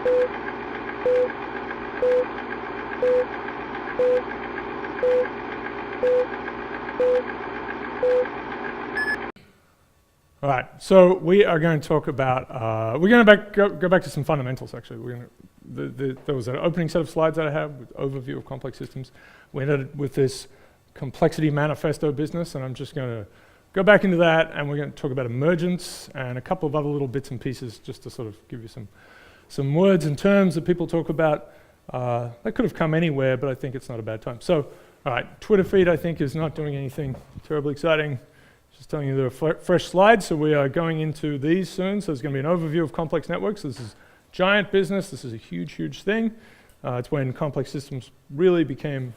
All right, so we are going to talk about, we're going to go back to some fundamentals, actually. There was an opening set of slides that I have with overview of complex systems. We ended with this complexity manifesto business, and I'm just going to go back into that, and we're going to talk about emergence and a couple of other little bits and pieces just to sort of give you some words and terms that people talk about. That could have come anywhere, but I think it's not a bad time. So, all right, Twitter feed, I think, is not doing anything terribly exciting. Just telling you there are fresh slides, so we are going into these soon. So there's going to be an overview of complex networks. This is giant business. This is a huge, huge thing. It's when complex systems really gained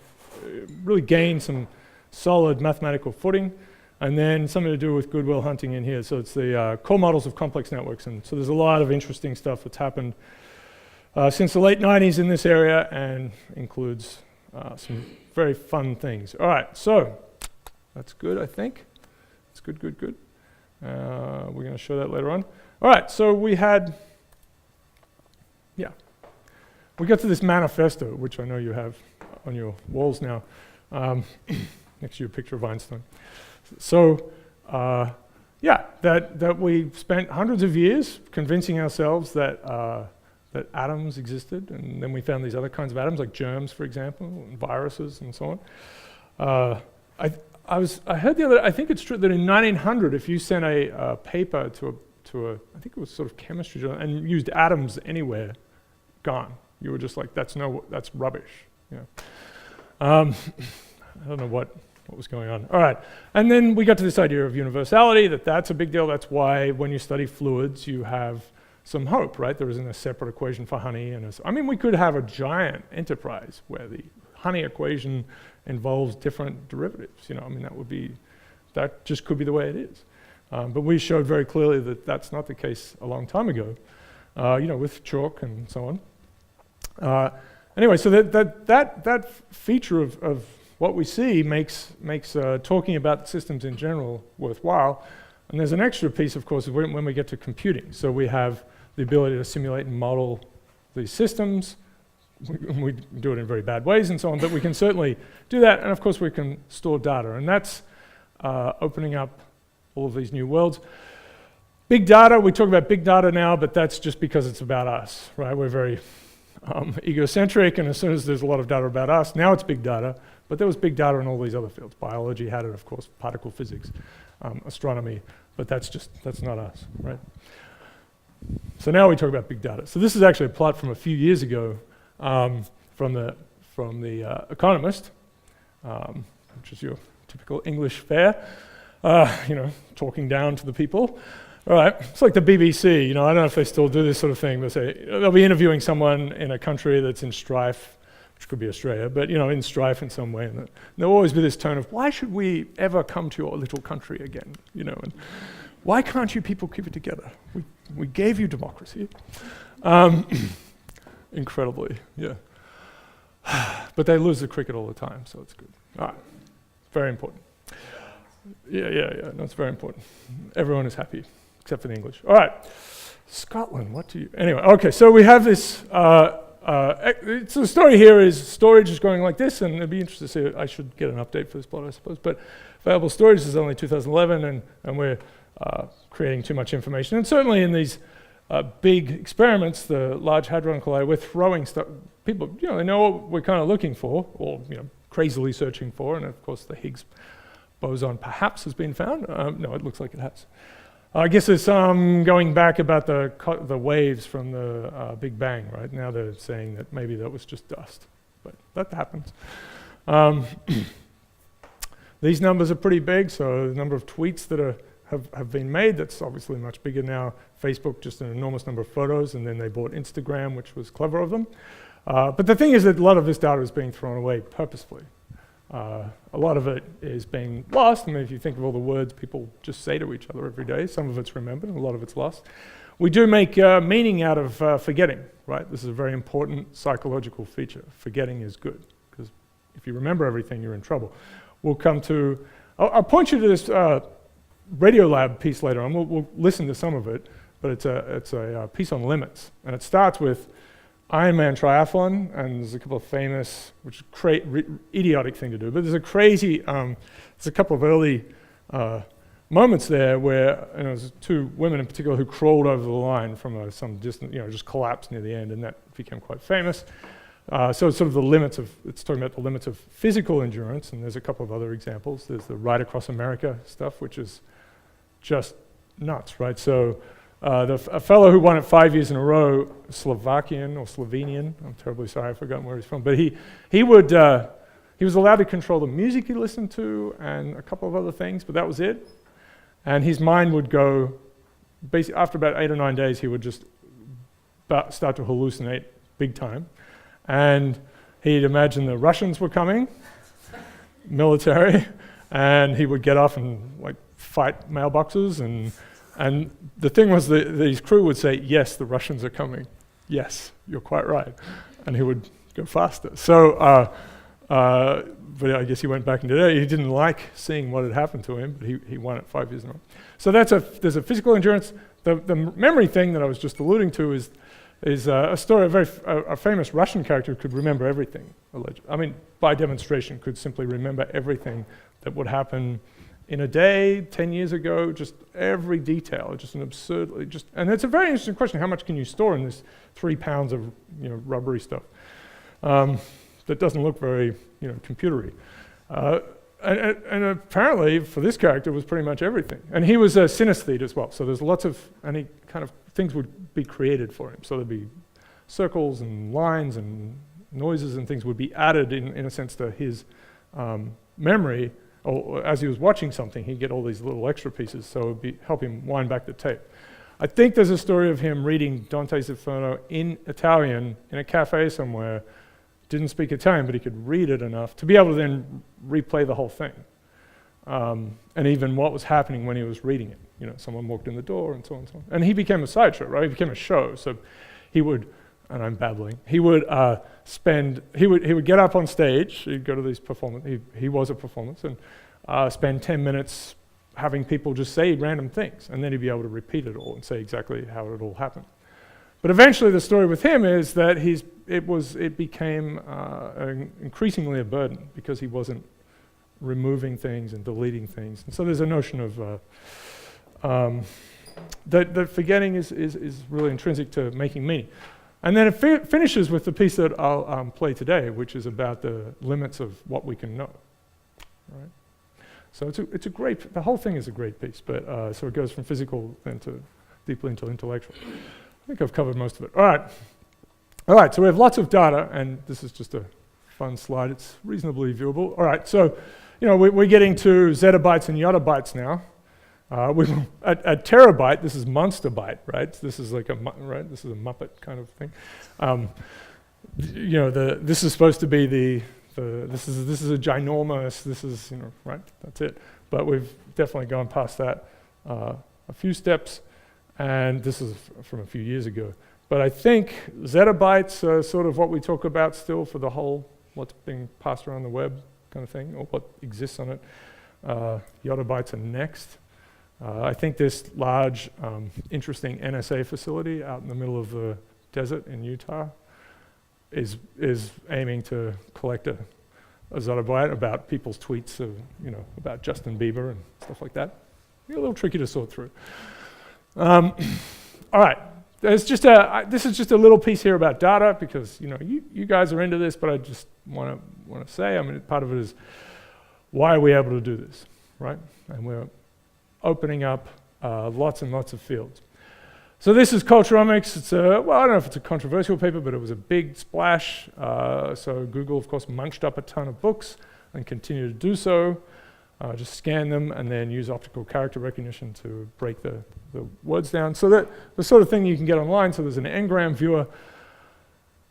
some solid mathematical footing. And then something to do with goodwill hunting in here. So it's the core models of complex networks. And so there's a lot of interesting stuff that's happened since the late 90s in this area, and includes some very fun things. All right, so that's good, I think. It's good. We're going to show that later on. All right, so we got to this manifesto, which I know you have on your walls now, next to your picture of Einstein. So, that we spent hundreds of years convincing ourselves that atoms existed, and then we found these other kinds of atoms, like germs, for example, and viruses, and so on. I heard the other. I think it's true that in 1900, if you sent a paper to a, I think it was sort of chemistry journal, and used atoms anywhere, gone. You were just like, that's rubbish. You know. I don't know what was going on. All right, and then we got to this idea of universality. That's a big deal. That's why when you study fluids, you have some hope, right? There isn't a separate equation for honey, and we could have a giant enterprise where the honey equation involves different derivatives. That just could be the way it is. But we showed very clearly that that's not the case a long time ago, with chalk and so on. Anyway, so that feature of what we see makes talking about systems in general worthwhile. And there's an extra piece, of course, when we get to computing. So we have the ability to simulate and model these systems. We do it in very bad ways and so on, but we can certainly do that, and of course we can store data, and that's opening up all of these new worlds. Big data, we talk about big data now, but that's just because it's about us, right? We're very egocentric, and as soon as there's a lot of data about us, now it's big data, but there was big data in all these other fields. Biology had it, of course, particle physics, astronomy, but that's not us, right? So now we talk about big data. So this is actually a plot from a few years ago, from the Economist, which is your typical English fare, talking down to the people. All right, it's like the BBC. I don't know if they still do this sort of thing. They'll be interviewing someone in a country that's in strife, which could be Australia, but in strife in some way. And there'll always be this tone of, why should we ever come to your little country again? And why can't you people keep it together? We gave you democracy. Incredibly, yeah. But they lose the cricket all the time, so it's good. All right, very important. Yeah, no, it's very important. Everyone is happy, except for the English. All right, Scotland, anyway, okay, so we have this, so the story here is storage is going like this, and it'd be interesting to see, I should get an update for this plot, I suppose, but available storage is only 2011, and we're creating too much information. And certainly in these big experiments, the Large Hadron Collider, we're throwing stuff. People, they know what we're kind of looking for, or crazily searching for, and of course the Higgs boson perhaps has been found. No, it looks like it has. I guess there's some going back about the waves from the Big Bang, right? Now they're saying that maybe that was just dust, but that happens. These numbers are pretty big, so the number of tweets that have been made, that's obviously much bigger now. Facebook, just an enormous number of photos, and then they bought Instagram, which was clever of them. But the thing is that a lot of this data is being thrown away purposefully. A lot of it is being lost. I mean, if you think of all the words people just say to each other every day, some of it's remembered and a lot of it's lost. We do make meaning out of forgetting, right? This is a very important psychological feature. Forgetting is good, because if you remember everything, you're in trouble. We'll come to, I'll point you to this Radiolab piece later on. We'll listen to some of it, but it's a piece on limits. And it starts with Ironman triathlon, and there's a couple of famous, which is idiotic thing to do, but there's a crazy, there's a couple of early moments there where there's two women in particular who crawled over the line from some distance, just collapsed near the end, and that became quite famous. So it's sort of it's talking about the limits of physical endurance, and there's a couple of other examples. There's the Ride Across America stuff, which is just nuts, right? So a fellow who won it 5 years in a row, Slovakian or Slovenian, I'm terribly sorry, I've forgotten where he's from, but he was allowed to control the music he listened to and a couple of other things, but that was it. And his mind would go, basically after about 8 or 9 days, he would just start to hallucinate big time. And he'd imagine the Russians were coming, military, and he would get off and fight mailboxes. And the thing was that his crew would say, yes, the Russians are coming. Yes, you're quite right. And he would go faster. So, but I guess he went back into that. He didn't like seeing what had happened to him, but he won it 5 years in a row. So there's a physical endurance. The memory thing that I was just alluding to is a story, a famous Russian character who could remember everything. I mean, by demonstration, could simply remember everything that would happen in a day, 10 years ago, just every detail, just an absurdly, and it's a very interesting question, how much can you store in this 3 pounds of rubbery stuff that doesn't look very computery. And apparently, for this character, was pretty much everything. And he was a synesthete as well, so there's lots of, any kind of things would be created for him. So there'd be circles and lines and noises and things would be added in a sense to his memory, or as he was watching something, he'd get all these little extra pieces, so it would help him wind back the tape. I think there's a story of him reading Dante's Inferno in Italian in a cafe somewhere. Didn't speak Italian, but he could read it enough to be able to then replay the whole thing. And even what was happening when he was reading it. Someone walked in the door and so on and so on. And he became a sideshow, right? He became a show. So he would, and I'm babbling, he would he would get up on stage, he'd go to these performances, he was a performance, and spend 10 minutes having people just say random things, and then he'd be able to repeat it all and say exactly how it all happened. But eventually the story with him is that it became increasingly a burden because he wasn't removing things and deleting things. And so there's a notion of that forgetting is really intrinsic to making meaning. And then it finishes with the piece that I'll play today, which is about the limits of what we can know. Right? So it's a great, the whole thing is a great piece, but so it goes from physical then to deeply into intellectual. I think I've covered most of it. All right, so we have lots of data, and this is just a fun slide. It's reasonably viewable. All right, so we're getting to zettabytes and yottabytes now. At terabyte, this is monster byte, right? This is like this is a Muppet kind of thing. This is supposed to be this is a ginormous. This is right. That's it. But we've definitely gone past that a few steps. And this is from a few years ago. But I think zettabytes are sort of what we talk about still for the whole, what's being passed around the web kind of thing, or what exists on it. Yottabytes are next. I think this large, interesting NSA facility out in the middle of the desert in Utah is aiming to collect a zettabyte about people's tweets of, about Justin Bieber and stuff like that. A little tricky to sort through. All right, this is just a little piece here about data because you guys are into this, but I just want to say, part of it is why are we able to do this, right? And we're opening up lots and lots of fields. So this is Culturomics. It's I don't know if it's a controversial paper, but it was a big splash. So Google, of course, munched up a ton of books and continue to do so. Just scan them and then use optical character recognition to break the words down. So that the sort of thing you can get online, so there's an Ngram viewer.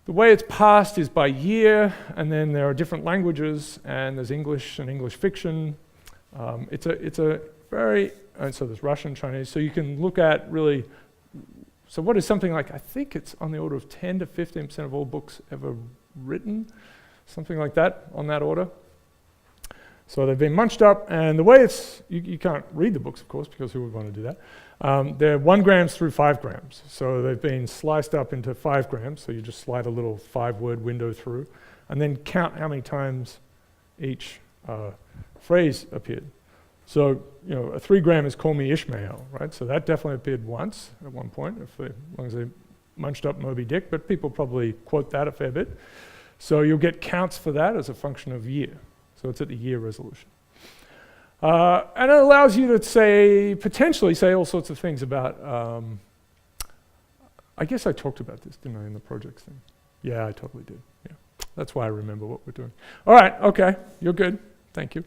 The way it's passed is by year, and then there are different languages, and there's English and English fiction. It's a very, and so there's Russian, Chinese, so you can look at really, so what is something like, I think it's on the order of 10 to 15% of all books ever written, something like that, on that order. So they've been munched up, and the way it's, you can't read the books, of course, because who would want to do that? They're 1 grams through 5 grams. So they've been sliced up into 5 grams, so you just slide a little 5-word window through, and then count how many times each phrase appeared. So, a 3 gram is "Call me Ishmael," right? So that definitely appeared once at one point, as long as they munched up Moby Dick, but people probably quote that a fair bit. So you'll get counts for that as a function of year. So it's at the year resolution. And it allows you to potentially say all sorts of things about, I guess I talked about this, didn't I, in the projects thing? Yeah, I totally did. Yeah, that's why I remember what we're doing. All right, okay, you're good. Thank you.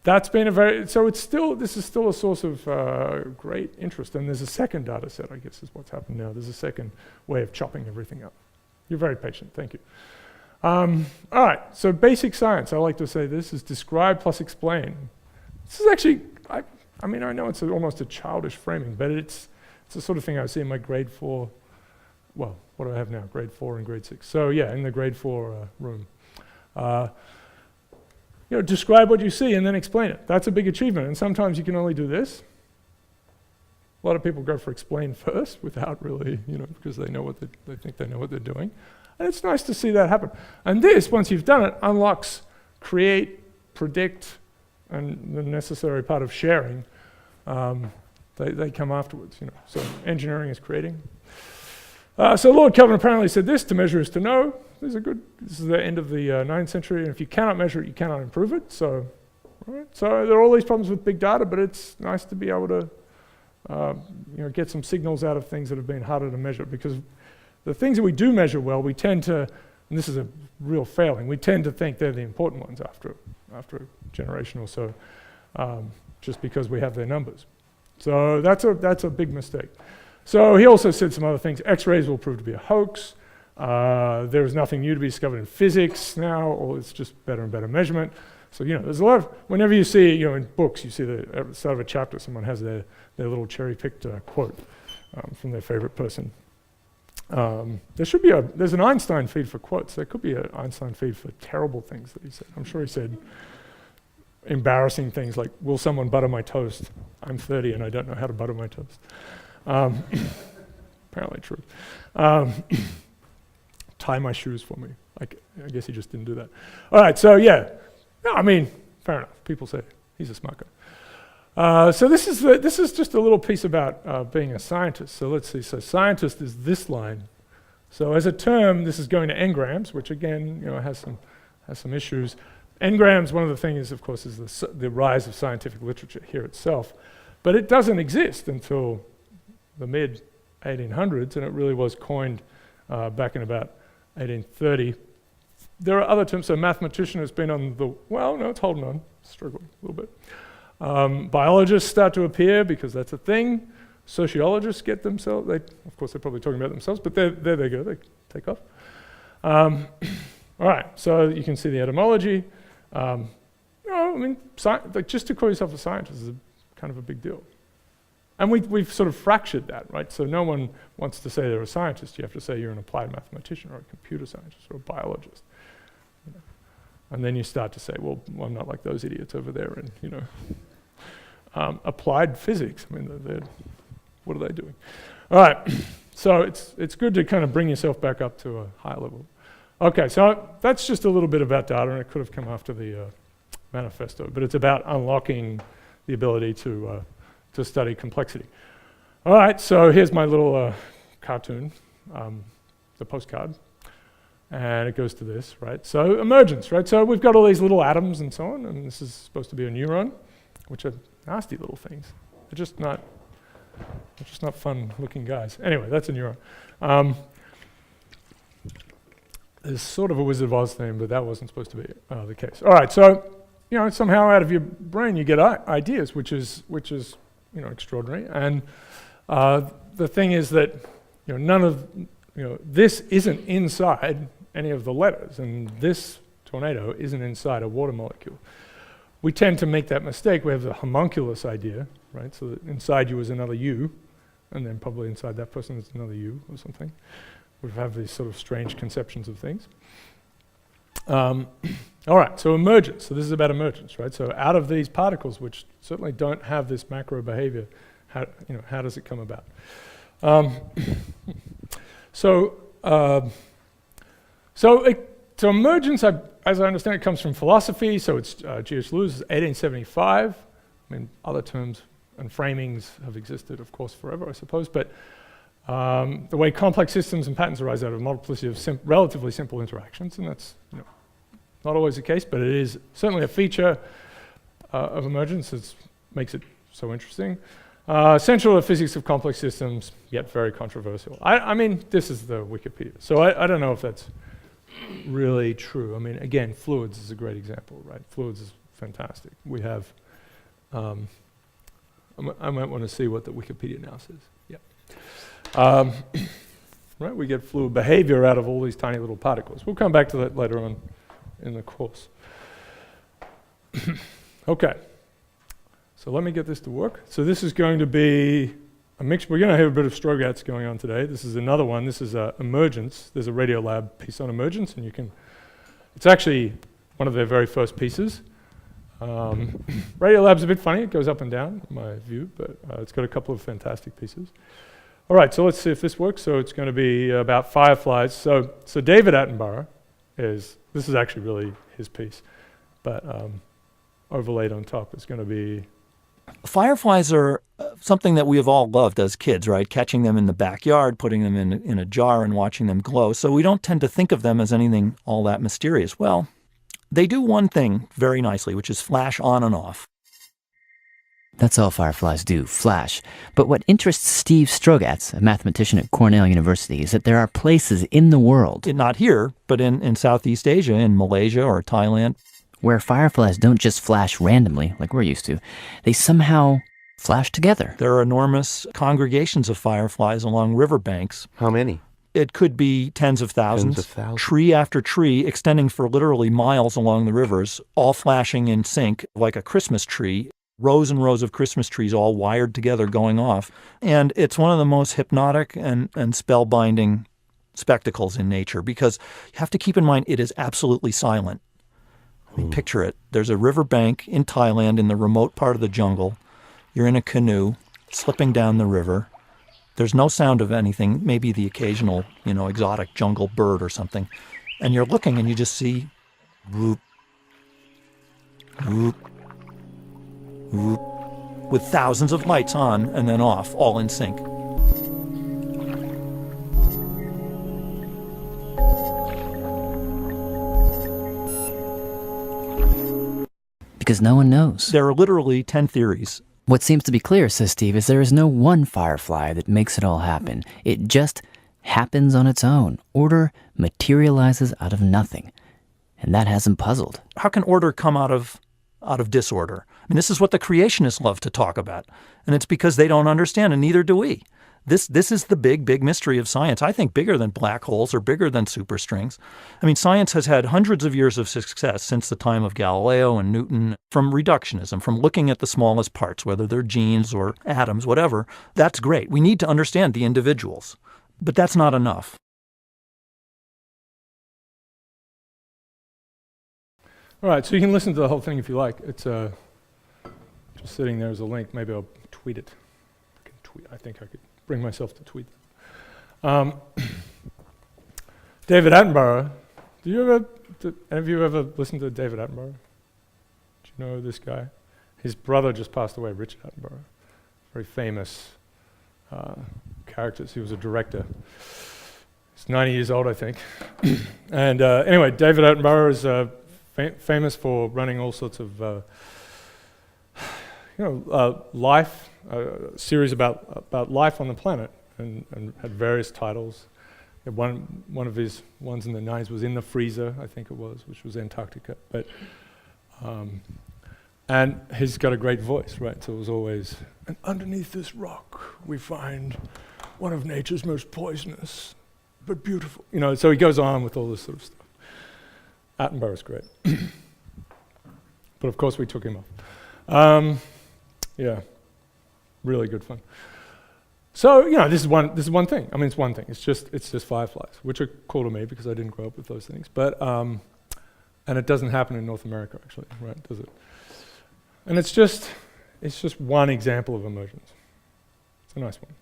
That's been this is still a source of great interest, and there's a second data set, I guess is what's happened now. There's a second way of chopping everything up. You're very patient, thank you. All right, so basic science, I like to say this is describe plus explain. This is actually, I mean, I know it's almost a childish framing, but it's the sort of thing I see in my grade 4, well, what do I have now, grade 4 and grade 6. So yeah, in the grade 4 room. Describe what you see and then explain it. That's a big achievement, and sometimes you can only do this. A lot of people go for explain first without really, because they know they think they know what they're doing. And it's nice to see that happen. And this, once you've done it, unlocks create, predict, and the necessary part of sharing. They come afterwards, So engineering is creating. So Lord Kelvin apparently said this: to measure is to know. This is the end of the 9th century, and if you cannot measure it, you cannot improve it. So there are all these problems with big data, but it's nice to be able to get some signals out of things that have been harder to measure, because the things that we do measure well, we tend to, and this is a real failing, we tend to think they're the important ones after a generation or so, just because we have their numbers. So that's a big mistake. So he also said some other things. X-rays will prove to be a hoax. There is nothing new to be discovered in physics now, or it's just better and better measurement. So there's a lot of, whenever you see, in books, you see at the start of a chapter, someone has their little cherry-picked quote from their favorite person. There's an Einstein feed for quotes. There could be an Einstein feed for terrible things that he said. I'm sure he said embarrassing things like, "Will someone butter my toast? I'm 30 and I don't know how to butter my toast." Apparently true. Tie my shoes for me. I guess he just didn't do that. All right, so yeah. No, I mean, fair enough. People say he's a smart guy. So this is just a little piece about being a scientist. So let's see. So scientist is this line. So as a term, this is going to n-grams, which again, has some issues. N-grams, one of the things, of course, is the rise of scientific literature here itself. But it doesn't exist until the mid-1800s, and it really was coined back in about 1830. There are other terms. So mathematician has been on the, well, no, it's holding on, struggling a little bit. Biologists start to appear because that's a thing. Sociologists get themselves, of course they're probably talking about themselves, but there they go, they take off. All right, so you can see the etymology. Just to call yourself a scientist is kind of a big deal. And we've sort of fractured that, right? So no one wants to say they're a scientist. You have to say you're an applied mathematician or a computer scientist or a biologist. And then you start to say, well, I'm not like those idiots over there in, applied physics. I mean, what are they doing? All right, so it's good to kind of bring yourself back up to a higher level. Okay, so that's just a little bit about data, and it could have come after the manifesto, but it's about unlocking the ability to study complexity. All right, so here's my little cartoon, the postcard, and it goes to this, right? So emergence, right? So we've got all these little atoms and so on, and this is supposed to be a neuron, which are nasty little things. They're just not fun-looking guys. Anyway, that's a neuron. There's sort of a Wizard of Oz thing, but that wasn't supposed to be the case. All right, so somehow out of your brain you get ideas, which is extraordinary. And the thing is that none of this isn't inside any of the letters, and this tornado isn't inside a water molecule. We tend to make that mistake. We have the homunculus idea, right? So that inside you is another you, and then probably inside that person is another you or something. We have these sort of strange conceptions of things. All right, so emergence. So this is about emergence, right? So out of these particles, which certainly don't have this macro behavior, how does it come about? So emergence, as I understand it, comes from philosophy. So it's G.S. Lewis, 1875. I mean, other terms and framings have existed, of course, forever, I suppose. But the way complex systems and patterns arise out of a multiplicity of relatively simple interactions, and that's not always the case, but it is certainly a feature of emergence that makes it so interesting. Central to physics of complex systems, yet very controversial. I mean, this is the Wikipedia, so I don't know if that's really true. I mean, again, fluids is a great example, right? Fluids is fantastic. We have, I might want to see what the Wikipedia now says. Yeah. Right, we get fluid behavior out of all these tiny little particles. We'll come back to that later on in the course. Okay, so let me get this to work. So this is going to be a mix. We're going to have a bit of Strogatz going on today. This is another one. This is Emergence. There's a Radiolab piece on emergence, and it's actually one of their very first pieces. Radiolab's a bit funny. It goes up and down, in my view, but it's got a couple of fantastic pieces. All right, so let's see if this works. So it's going to be about fireflies. So David Attenborough this is actually really his piece, but overlaid on top is going to be... Fireflies are something that we have all loved as kids, right? Catching them in the backyard, putting them in a jar and watching them glow. So we don't tend to think of them as anything all that mysterious. Well, they do one thing very nicely, which is flash on and off. That's all fireflies do, flash. But what interests Steve Strogatz, a mathematician at Cornell University, is that there are places in the world, not here, but in Southeast Asia, in Malaysia or Thailand, where fireflies don't just flash randomly like we're used to. They somehow flash together. There are enormous congregations of fireflies along riverbanks. How many? It could be tens of thousands. Tree after tree, extending for literally miles along the rivers, all flashing in sync like a Christmas tree. Rows and rows of Christmas trees all wired together going off. And it's one of the most hypnotic and spellbinding spectacles in nature, because you have to keep in mind it is absolutely silent. I mean, picture it. There's a riverbank in Thailand in the remote part of the jungle. You're in a canoe slipping down the river. There's no sound of anything, maybe the occasional, exotic jungle bird or something. And you're looking and you just see whoop, whoop, whoop, with thousands of lights on and then off, all in sync. Because no one knows. There are literally 10 theories. What seems to be clear, says Steve, is there is no one firefly that makes it all happen. It just happens on its own. Order materializes out of nothing. And that has him puzzled. How can order come out of disorder? I mean, this is what the creationists love to talk about. And it's because they don't understand, and neither do we. This is the big mystery of science. I think bigger than black holes or bigger than superstrings. I mean, science has had hundreds of years of success since the time of Galileo and Newton, from reductionism, from looking at the smallest parts, whether they're genes or atoms, whatever. That's great. We need to understand the individuals. But that's not enough. All right, so you can listen to the whole thing if you like. It's just sitting there as a link. Maybe I'll tweet it. I think I could bring myself to tweet that. David Attenborough. Any of you ever listened to David Attenborough? Do you know this guy? His brother just passed away, Richard Attenborough. Very famous character. He was a director. He's 90 years old, I think. And anyway, David Attenborough is famous for running all sorts of life, series about life on the planet, and had various titles. One of his ones in the 90s was In the Freezer, I think it was, which was Antarctica. But and he's got a great voice, right? So it was always, and underneath this rock we find one of nature's most poisonous but beautiful. So he goes on with all this sort of stuff. Attenborough's great. But of course we took him off. Yeah, really good fun. So this is one thing. I mean, it's one thing. It's just fireflies, which are cool to me because I didn't grow up with those things. But And it doesn't happen in North America, actually, right, does it? And it's just one example of emergence. It's a nice one.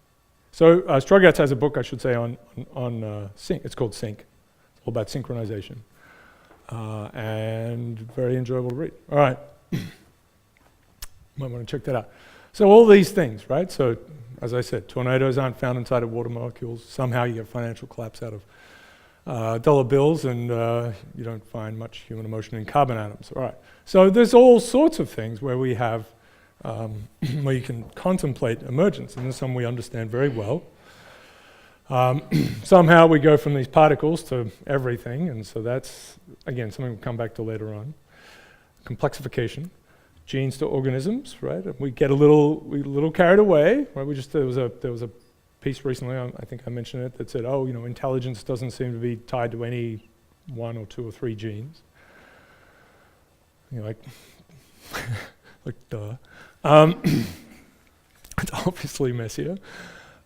So Strogatz has a book, I should say, on sync. It's called Sync. It's all about synchronization. And very enjoyable to read. All right. Might want to check that out. So all these things, right? So as I said, tornadoes aren't found inside of water molecules. Somehow you get financial collapse out of dollar bills, and you don't find much human emotion in carbon atoms. All right. So there's all sorts of things where we have, where you can contemplate emergence, and there's some we understand very well. Somehow we go from these particles to everything, and so that's, again, something we'll come back to later on. Complexification. Genes to organisms, right? And we get a little carried away, right? There was a piece recently, I think I mentioned it, that said, oh, intelligence doesn't seem to be tied to any 1 or 2 or 3 genes. Like duh. It's obviously messier.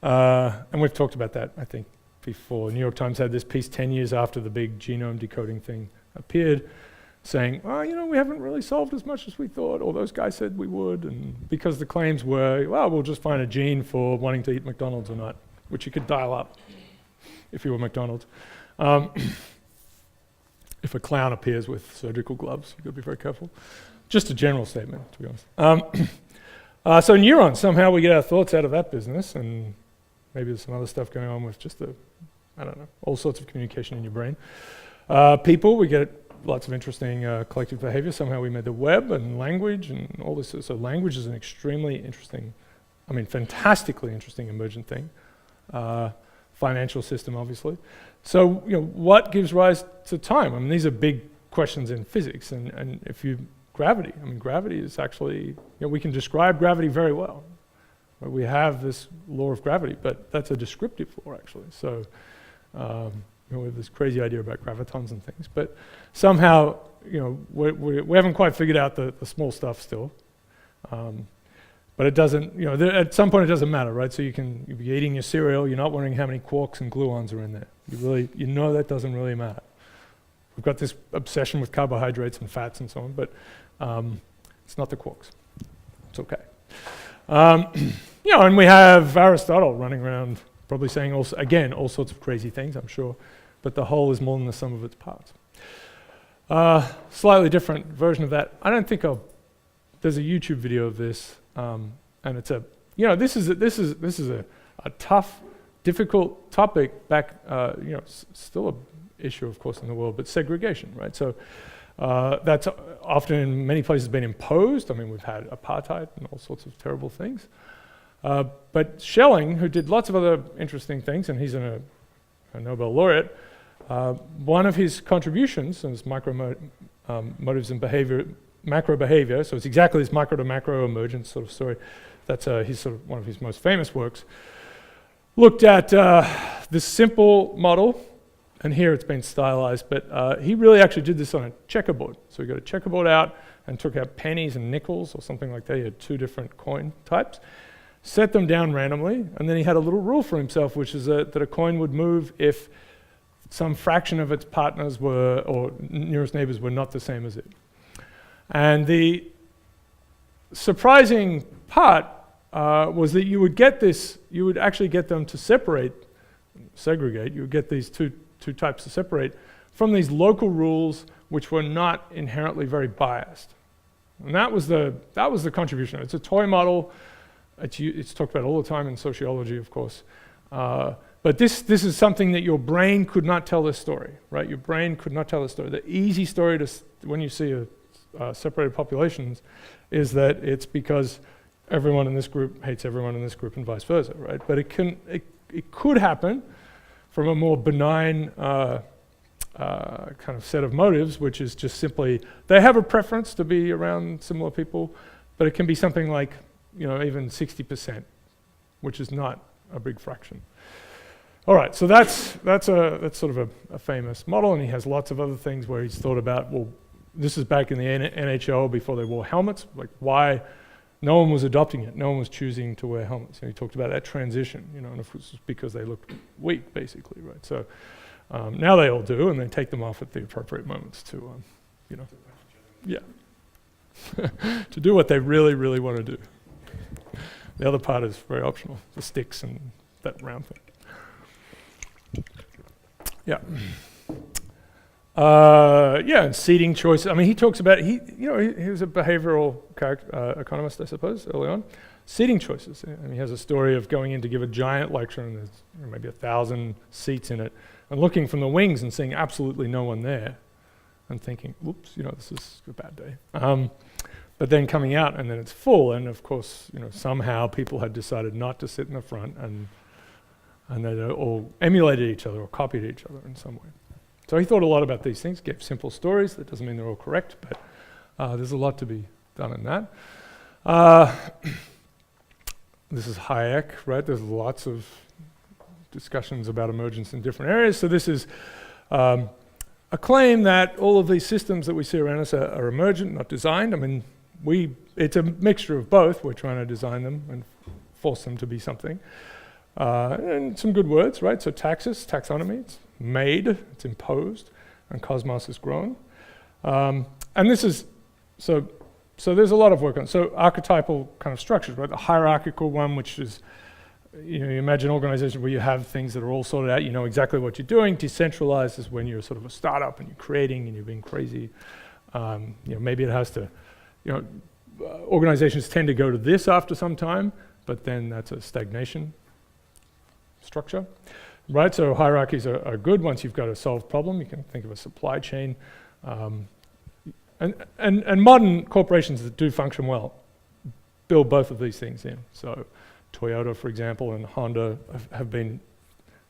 And we've talked about that, I think, before. New York Times had this piece 10 years after the big genome decoding thing appeared, saying, well, we haven't really solved as much as we thought, or those guys said we would, and because the claims were, well, we'll just find a gene for wanting to eat McDonald's or not, which you could dial up if you were McDonald's. If a clown appears with surgical gloves, you've got to be very careful. Just a general statement, to be honest. So neurons, somehow we get our thoughts out of that business, and maybe there's some other stuff going on with just all sorts of communication in your brain. People, we get lots of interesting collective behavior. Somehow we made the web and language and all this. So language is an extremely interesting, fantastically interesting emergent thing. Financial system, obviously. So, what gives rise to time? These are big questions in physics. And gravity, gravity is actually, we can describe gravity very well. Right? We have this law of gravity, but that's a descriptive law, actually. So, we have this crazy idea about gravitons and things, but somehow, we haven't quite figured out the small stuff still. But it doesn't, at some point it doesn't matter, right? So you'll be eating your cereal, you're not wondering how many quarks and gluons are in there. That doesn't really matter. We've got this obsession with carbohydrates and fats and so on, but it's not the quarks. It's okay. And we have Aristotle running around probably saying, all sorts of crazy things, I'm sure, but the whole is more than the sum of its parts. Slightly different version of that. I don't think there's a YouTube video of this, and it's this is a tough, difficult topic back, still a issue, of course, in the world, but segregation, right? So that's often in many places been imposed. We've had apartheid and all sorts of terrible things. But Schelling, who did lots of other interesting things, and he's a Nobel laureate, one of his contributions is motives and behavior, macro behavior, so it's exactly this micro to macro emergence sort of story. That's one of his most famous works. Looked at this simple model, and here it's been stylized, but he really actually did this on a checkerboard. So he got a checkerboard out and took out pennies and nickels or something like that. He had 2 different coin types, set them down randomly, and then he had a little rule for himself, which is that a coin would move if some fraction of its partners or nearest neighbors were not the same as it. And the surprising part was that you would actually get them to segregate, you would get these two types to separate from these local rules which were not inherently very biased. And that was the contribution. It's a toy model. It's talked about all the time in sociology, of course. But this is something that your brain could not tell this story, right? Your brain could not tell this story. The easy story when you see separated populations is that it's because everyone in this group hates everyone in this group and vice versa, right? But it could happen from a more benign kind of set of motives, which is just simply they have a preference to be around similar people, but it can be something like even 60%, which is not a big fraction. All right, so that's sort of a famous model, and he has lots of other things where he's thought about, well, this is back in the NHL before they wore helmets, like why no one was adopting it, no one was choosing to wear helmets. And he talked about that transition, and it was because they looked weak, basically, right? So now they all do, and they take them off at the appropriate moments to you know. Yeah. To do what they really, really want to do. The other part is very optional, the sticks and that round thing. Yeah. And seating choices. I mean, he talks about, he was a behavioral economist, I suppose, early on. Seating choices. And he has a story of going in to give a giant lecture, and there's maybe 1,000 seats in it, and looking from the wings and seeing absolutely no one there, and thinking, "Oops, this is a bad day." But then coming out, and then it's full, and of course, somehow people had decided not to sit in the front, and they all emulated each other or copied each other in some way. So he thought a lot about these things, gave simple stories. That doesn't mean they're all correct, but there's a lot to be done in that. This is Hayek, right? There's lots of discussions about emergence in different areas. So this is a claim that all of these systems that we see around us are emergent, not designed. I mean, it's a mixture of both. We're trying to design them and force them to be something. And some good words, right? So taxonomy, it's made, it's imposed, and cosmos is grown. And this is, so there's a lot of work on it. So archetypal kind of structures, right? The hierarchical one, which is, you imagine organizations where you have things that are all sorted out, you know exactly what you're doing. Decentralized is when you're sort of a startup and you're creating and you're being crazy. Maybe it has to, organizations tend to go to this after some time, but then that's a stagnation structure, right? So hierarchies are good once you've got a solved problem. You can think of a supply chain. And modern corporations that do function well build both of these things in. So Toyota, for example, and Honda have been,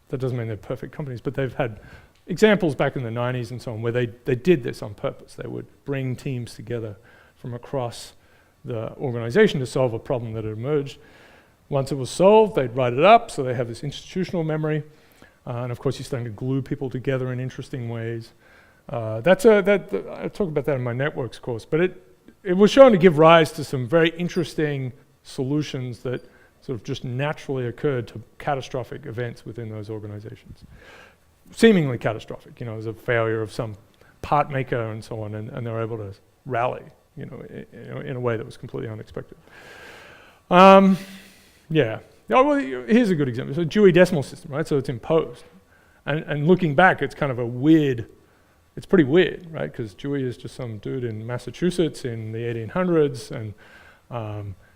that doesn't mean they're perfect companies, but they've had examples back in the 90s and so on where they did this on purpose. They would bring teams together from across the organization to solve a problem that had emerged. Once it was solved, they'd write it up, so they have this institutional memory. And of course, you're starting to glue people together in interesting ways. I talk about that in my networks course, but it was shown to give rise to some very interesting solutions that sort of just naturally occurred to catastrophic events within those organizations. Seemingly catastrophic, as a failure of some part maker and so on, and they were able to rally, in a way that was completely unexpected. Yeah. Oh, well, here's a good example. So Dewey Decimal System, right? So it's imposed. And looking back, it's kind of it's pretty weird, right? Because Dewey is just some dude in Massachusetts in the 1800s, and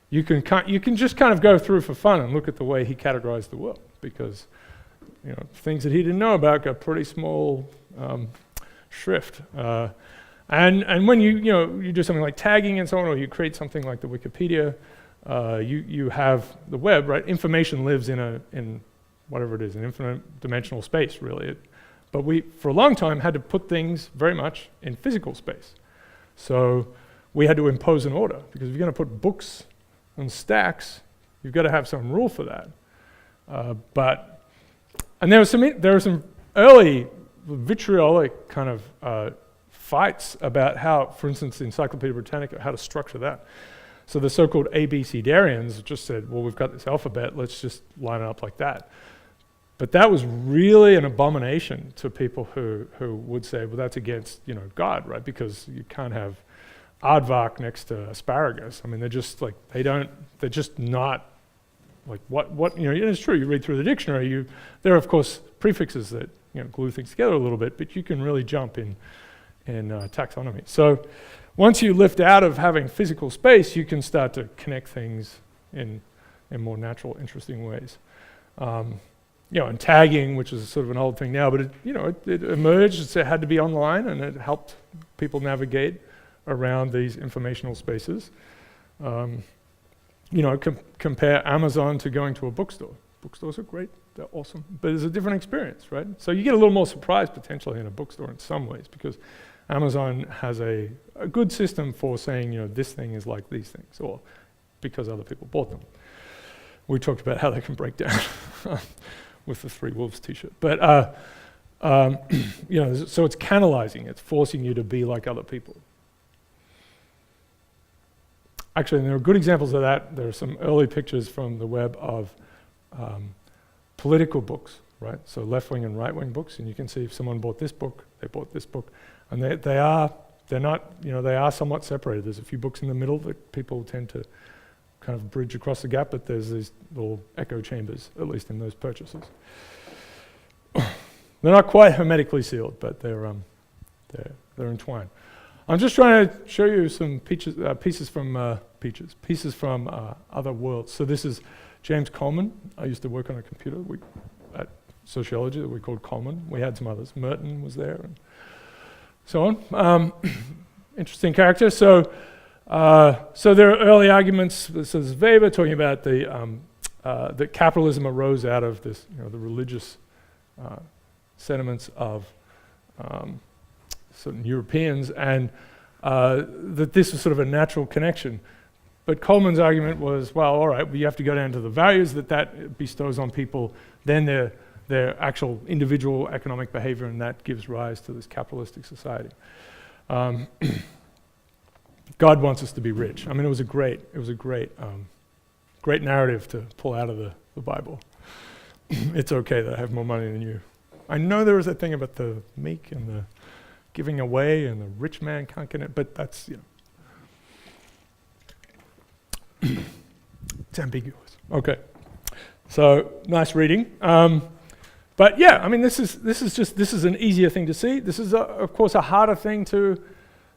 you can just kind of go through for fun and look at the way he categorized the world, because things that he didn't know about got pretty small shrift. And when you do something like tagging and so on, or you create something like the Wikipedia, you have the web, right? Information lives in whatever it is, an infinite dimensional space, really. But we, for a long time, had to put things very much in physical space. So we had to impose an order, because if you're going to put books on stacks, you've got to have some rule for that. And there were some early vitriolic kind of fights about how, for instance, the Encyclopedia Britannica, how to structure that. So the so-called ABCdarians just said, well, we've got this alphabet, let's just line it up like that. But that was really an abomination to people who would say, well, that's against God, right? Because you can't have aardvark next to asparagus. I mean, they're just not like what it's true. You read through the dictionary, there are of course prefixes that glue things together a little bit, but you can really jump in taxonomy. So once you lift out of having physical space, you can start to connect things in more natural, interesting ways. And tagging, which is sort of an old thing now, but it emerged. It had to be online, and it helped people navigate around these informational spaces. Compare Amazon to going to a bookstore. Bookstores are great, they're awesome, but it's a different experience, right? So you get a little more surprise potentially in a bookstore in some ways, because Amazon has a good system for saying, this thing is like these things, or because other people bought them. We talked about how they can break down with the Three Wolves t-shirt. But, so it's canalizing, it's forcing you to be like other people. Actually, there are good examples of that. There are some early pictures from the web of political books, right? So left-wing and right-wing books, and you can see if someone bought this book, they bought this book, and they are they're not, they are somewhat separated. There's a few books in the middle that people tend to kind of bridge across the gap, but there's these little echo chambers, at least in those purchases. They're not quite hermetically sealed, but they're entwined. I'm just trying to show you some pieces from other worlds. So this is James Coleman. I used to work on a computer at sociology that we called Coleman. We had some others. Merton was there, and so on. Interesting character. So there are early arguments. This is Weber talking about that capitalism arose out of this, the religious sentiments of certain Europeans, and that this was sort of a natural connection. But Coleman's argument was, well, all right, you have to go down to the values that bestows on people, then their actual individual economic behavior, and that gives rise to this capitalistic society. God wants us to be rich. I mean, it was a great narrative to pull out of the Bible. It's okay that I have more money than you. I know there is a thing about the meek and the giving away, and the rich man can't get it, but that's, it's ambiguous. Okay, so nice reading. But yeah, I mean, this is an easier thing to see. This is, of course, a harder thing to.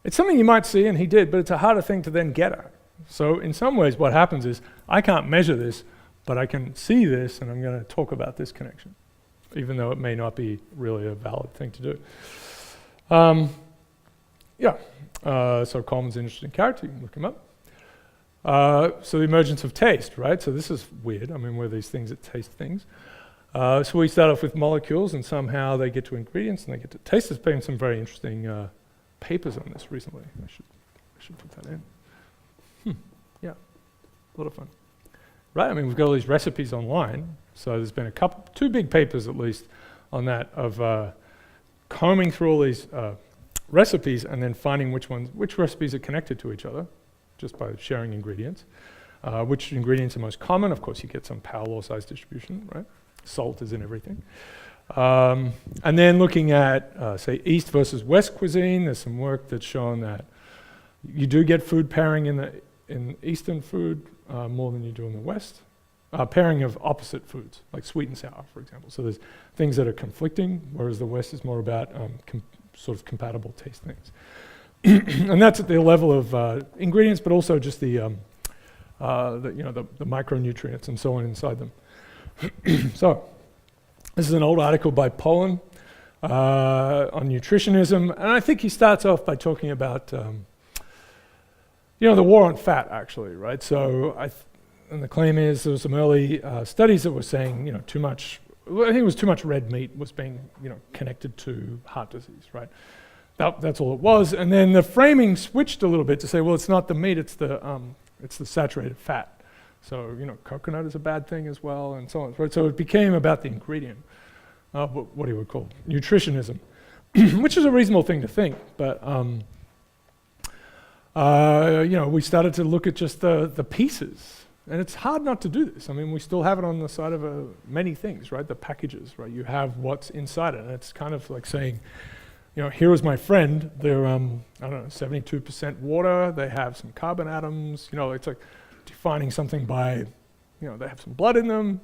It's something you might see, and he did, but it's a harder thing to then get at. So in some ways, what happens is I can't measure this, but I can see this, and I'm going to talk about this connection, even though it may not be really a valid thing to do. So Coleman's an interesting character. You can look him up. So the emergence of taste, right? So this is weird. I mean, we're these things that taste things. So we start off with molecules, and somehow they get to ingredients, and they get to taste. There's been some very interesting papers on this recently. I should put that in. Yeah, a lot of fun. Right, I mean, we've got all these recipes online. So there's been two big papers at least on that, of combing through all these recipes and then finding which recipes are connected to each other just by sharing ingredients. Which ingredients are most common? Of course, you get some power law size distribution, right? Salt is in everything. And then looking at, say, East versus West cuisine, there's some work that's shown that you do get food pairing in Eastern food more than you do in the West. Pairing of opposite foods, like sweet and sour, for example. So there's things that are conflicting, whereas the West is more about sort of compatible taste things. And that's at the level of ingredients, but also just the micronutrients and so on inside them. So this is an old article by Pollan on nutritionism, and I think he starts off by talking about the war on fat, actually, right? So and the claim is there were some early studies that were saying, too much. I think it was too much red meat was being, connected to heart disease, right? That's all it was. And then the framing switched a little bit to say, well, it's not the meat, it's the saturated fat. So, coconut is a bad thing as well, and so on. Right? So it became about the ingredient, what he would call nutritionism, which is a reasonable thing to think. But, we started to look at just the pieces. And it's hard not to do this. I mean, we still have it on the side of many things, right? The packages, right? You have what's inside it. And it's kind of like saying, here is my friend. They're, 72% water. They have some carbon atoms. It's like defining something by, they have some blood in them.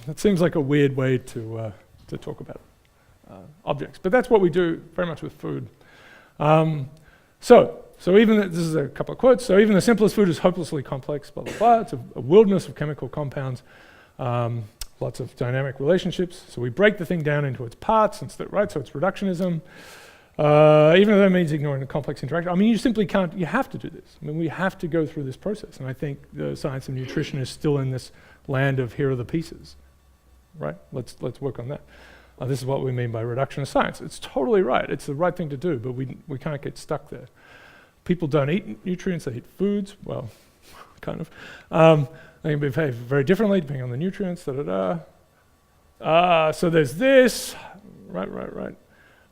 That seems like a weird way to talk about objects. But that's what we do very much with food. So even, this is a couple of quotes, so even the simplest food is hopelessly complex, blah, blah, blah. It's a wilderness of chemical compounds, lots of dynamic relationships. So we break the thing down into its parts, right? So it's reductionism. Even though that means ignoring the complex interaction. I mean, you simply can't, you have to do this. I mean, we have to go through this process. And I think the science of nutrition is still in this land of here are the pieces, right? Let's work on that. This is what we mean by reductionist science. It's totally right. It's the right thing to do, but we can't get stuck there. People don't eat nutrients, they eat foods. Well, kind of. They can behave very differently depending on the nutrients, so there's this, right.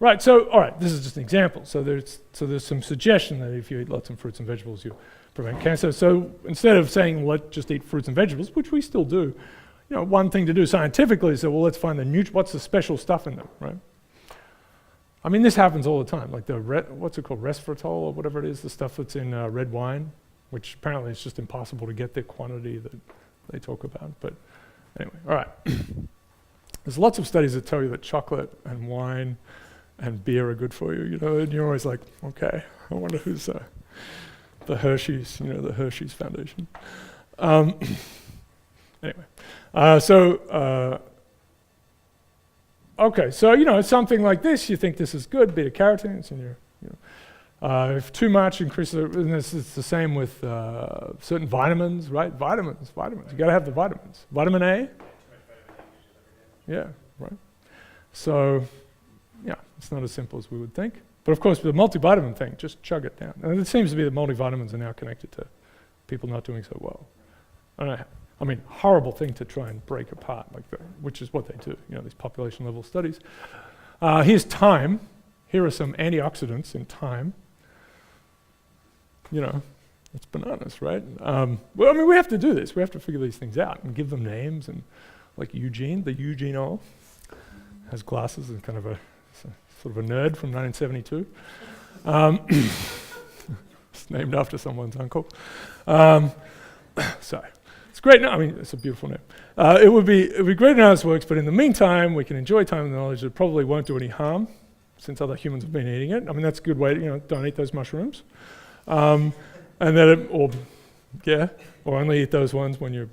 Right, so, all right, this is just an example. So there's some suggestion that if you eat lots of fruits and vegetables, you prevent cancer. So instead of saying, let's just eat fruits and vegetables, which we still do, one thing to do scientifically is say, well, let's find what's the special stuff in them, right? I mean, this happens all the time, like what's it called, resveratrol or whatever it is, the stuff that's in red wine, which apparently it's just impossible to get the quantity that they talk about. But anyway, all right. There's lots of studies that tell you that chocolate and wine and beer are good for you, you know, and you're always like, okay, I wonder who's the Hershey's, you know, the Hershey's Foundation. Anyway, okay, so, you know, something like this, you think this is good, beta carotene, it's in your, you know. If too much increases, and it's the same with certain vitamins, right? Vitamins, you gotta have the vitamins. Vitamin A? Yeah, right. So, yeah, it's not as simple as we would think. But of course, the multivitamin thing, just chug it down. And it seems to be that multivitamins are now connected to people not doing so well. I mean, horrible thing to try and break apart, which is what they do, you know, these population level studies. Here's thyme. Here are some antioxidants in thyme. You know, it's bananas, right? Well, I mean, we have to do this. We have to figure these things out and give them names. And like Eugene, the Eugene has glasses and kind of sort of a nerd from 1972. It's named after someone's uncle. So it's great. I mean, it's a beautiful name. It would be great to know how this works, but in the meantime, we can enjoy time and knowledge that probably won't do any harm, since other humans have been eating it. I mean, that's a good way to, you know, don't eat those mushrooms, and then or only eat those ones when you're,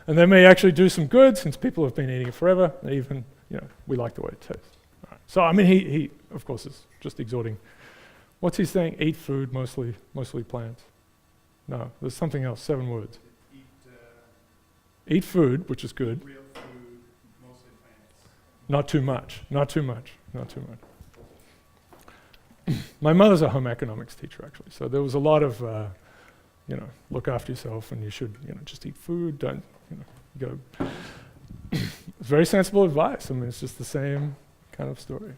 and they may actually do some good, since people have been eating it forever. They even, you know, we like the way it tastes. All right. So I mean, he of course is just exhorting. What's he saying? Eat food, mostly plants. No, there's something else. 7 words. Eat food, which is good. Real food, mostly plants. Not too much. My mother's a home economics teacher, actually. So there was a lot of, you know, look after yourself, and you should, you know, just eat food. Don't, you know, go. It's very sensible advice. I mean, it's just the same kind of story.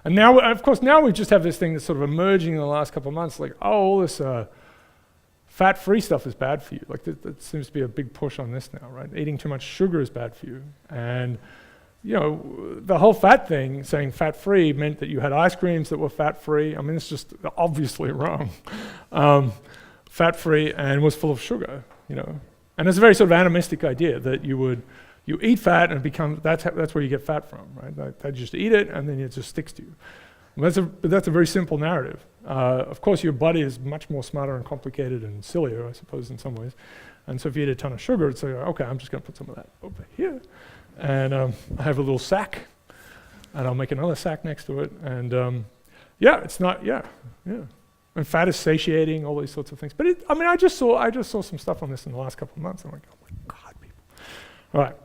And now, of course, we just have this thing that's sort of emerging in the last couple of months, like, oh, all this fat-free stuff is bad for you. Like, that seems to be a big push on this now, right? Eating too much sugar is bad for you. And, you know, the whole fat thing, saying fat-free, meant that you had ice creams that were fat-free. I mean, it's just obviously wrong. Fat-free and was full of sugar, you know. And it's a very sort of animistic idea that you eat fat and that's where you get fat from, right? That you just eat it and then it just sticks to you. Well, that's a very simple narrative. Of course, your body is much more smarter and complicated and sillier, I suppose, in some ways. And so if you eat a ton of sugar, it's like, okay, I'm just going to put some of that over here. And I have a little sack, and I'll make another sack next to it. And it's not, And fat is satiating, all these sorts of things. But I just saw some stuff on this in the last couple of months. I'm like, oh my God, people. All right,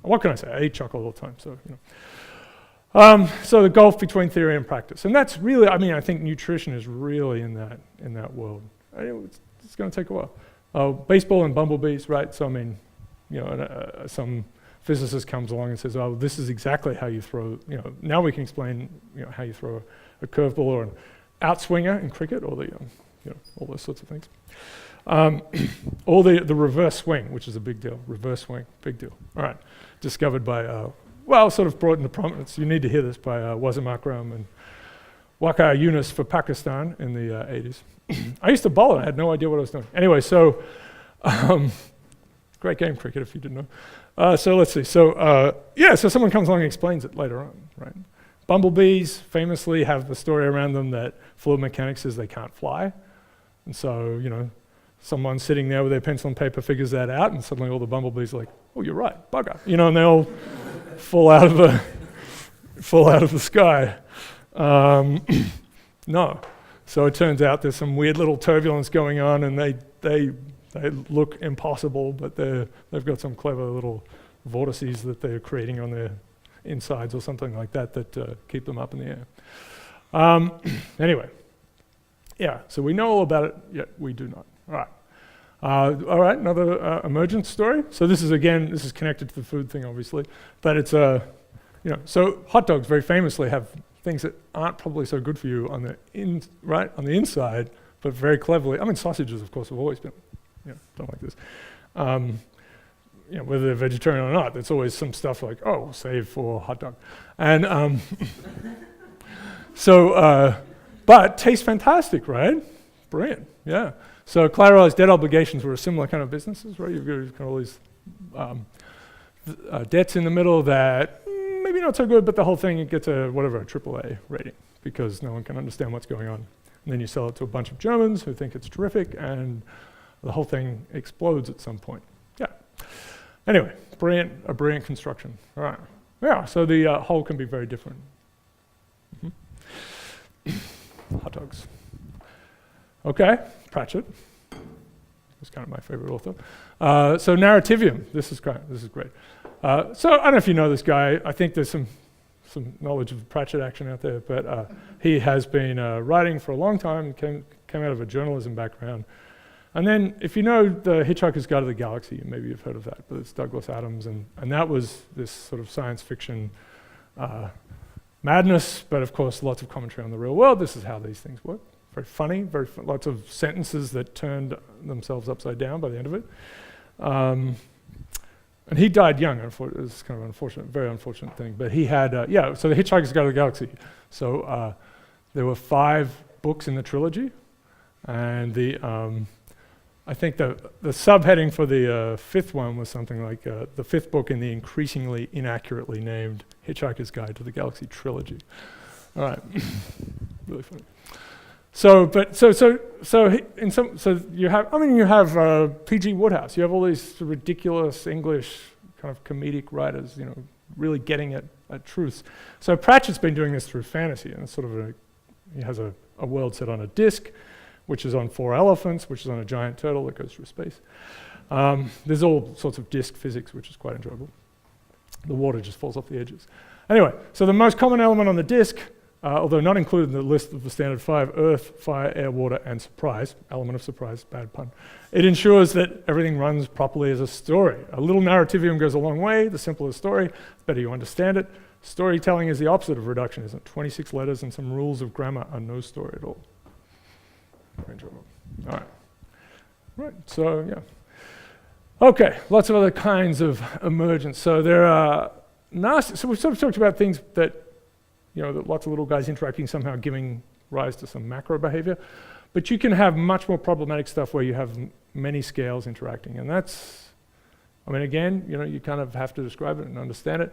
what can I say? I eat chocolate all the time, so, you know. So the gulf between theory and practice. And that's really, I think nutrition is really in that world. It's going to take a while. Baseball and bumblebees, right? So, I mean, you know, some physicist comes along and says, oh, this is exactly how you throw, you know, now we can explain, you know, how you throw a curveball or an outswinger in cricket, or you know, all those sorts of things. Or the reverse swing, which is a big deal. Reverse swing, big deal. All right, discovered by, sort of brought into prominence. You need to hear this by Wazir Akram and Waqar Yunus for Pakistan in the 80s. I used to bowl it. I had no idea what I was doing. Anyway, so great game, cricket, if you didn't know. So let's see. So someone comes along and explains it later on, right? Bumblebees famously have the story around them that fluid mechanics says they can't fly. And so, you know, someone sitting there with their pencil and paper figures that out, and suddenly all the bumblebees are like, oh, you're right, bugger. You know, and they all fall out of the sky. No. So it turns out there's some weird little turbulence going on, and they look impossible, but they've got some clever little vortices that they're creating on their insides or something like that keep them up in the air. Anyway, so we know all about it, yet we do not. All right, another emergence story. So this is connected to the food thing, obviously, but it's so hot dogs very famously have things that aren't probably so good for you on the inside, but very cleverly. I mean, sausages, of course, have always been, don't like this. Whether they're vegetarian or not, there's always some stuff like, save for hot dog. And But tastes fantastic, right? Brilliant, yeah. So collateralized debt obligations were a similar kind of businesses, right? You've got all these debts in the middle that maybe not so good, but the whole thing gets a AAA rating because no one can understand what's going on. And then you sell it to a bunch of Germans who think it's terrific, and the whole thing explodes at some point. Yeah. Anyway, a brilliant construction. All right. Yeah, so the whole can be very different. Hot dogs. Okay, Pratchett. He's kind of my favorite author. So narrativium. This is great. So I don't know if you know this guy. I think there's some knowledge of Pratchett action out there, but he has been writing for a long time. Came out of a journalism background. And then, if you know The Hitchhiker's Guide to the Galaxy, maybe you've heard of that, but it's Douglas Adams, and that was this sort of science fiction madness, but of course lots of commentary on the real world. This is how these things work. Very funny, lots of sentences that turned themselves upside down by the end of it. And he died young, it was kind of unfortunate, very unfortunate thing, but he had, so The Hitchhiker's Guide to the Galaxy. So there were 5 books in the trilogy, and I think the subheading for the 5th one was something like the 5th book in the increasingly inaccurately named Hitchhiker's Guide to the Galaxy trilogy. All right, really funny. So you have P.G. Wodehouse. You have all these ridiculous English kind of comedic writers, really getting at truths. So Pratchett's been doing this through fantasy, and it's sort of he has a world set on a disc, which is on 4 elephants, which is on a giant turtle that goes through space. There's all sorts of disk physics, which is quite enjoyable. The water just falls off the edges. Anyway, so the most common element on the disk, although not included in the list of the standard 5, earth, fire, air, water, and surprise, element of surprise, bad pun. It ensures that everything runs properly as a story. A little narrativium goes a long way. The simpler the story, the better you understand it. Storytelling is the opposite of reductionism. 26 letters and some rules of grammar are no story at all. Very enjoyable. All right. Right, so yeah. Okay, lots of other kinds of emergence. So there are nasty, so we've sort of talked about things that, that lots of little guys interacting somehow giving rise to some macro behavior. But you can have much more problematic stuff where you have many scales interacting. And that's, again, you kind of have to describe it and understand it.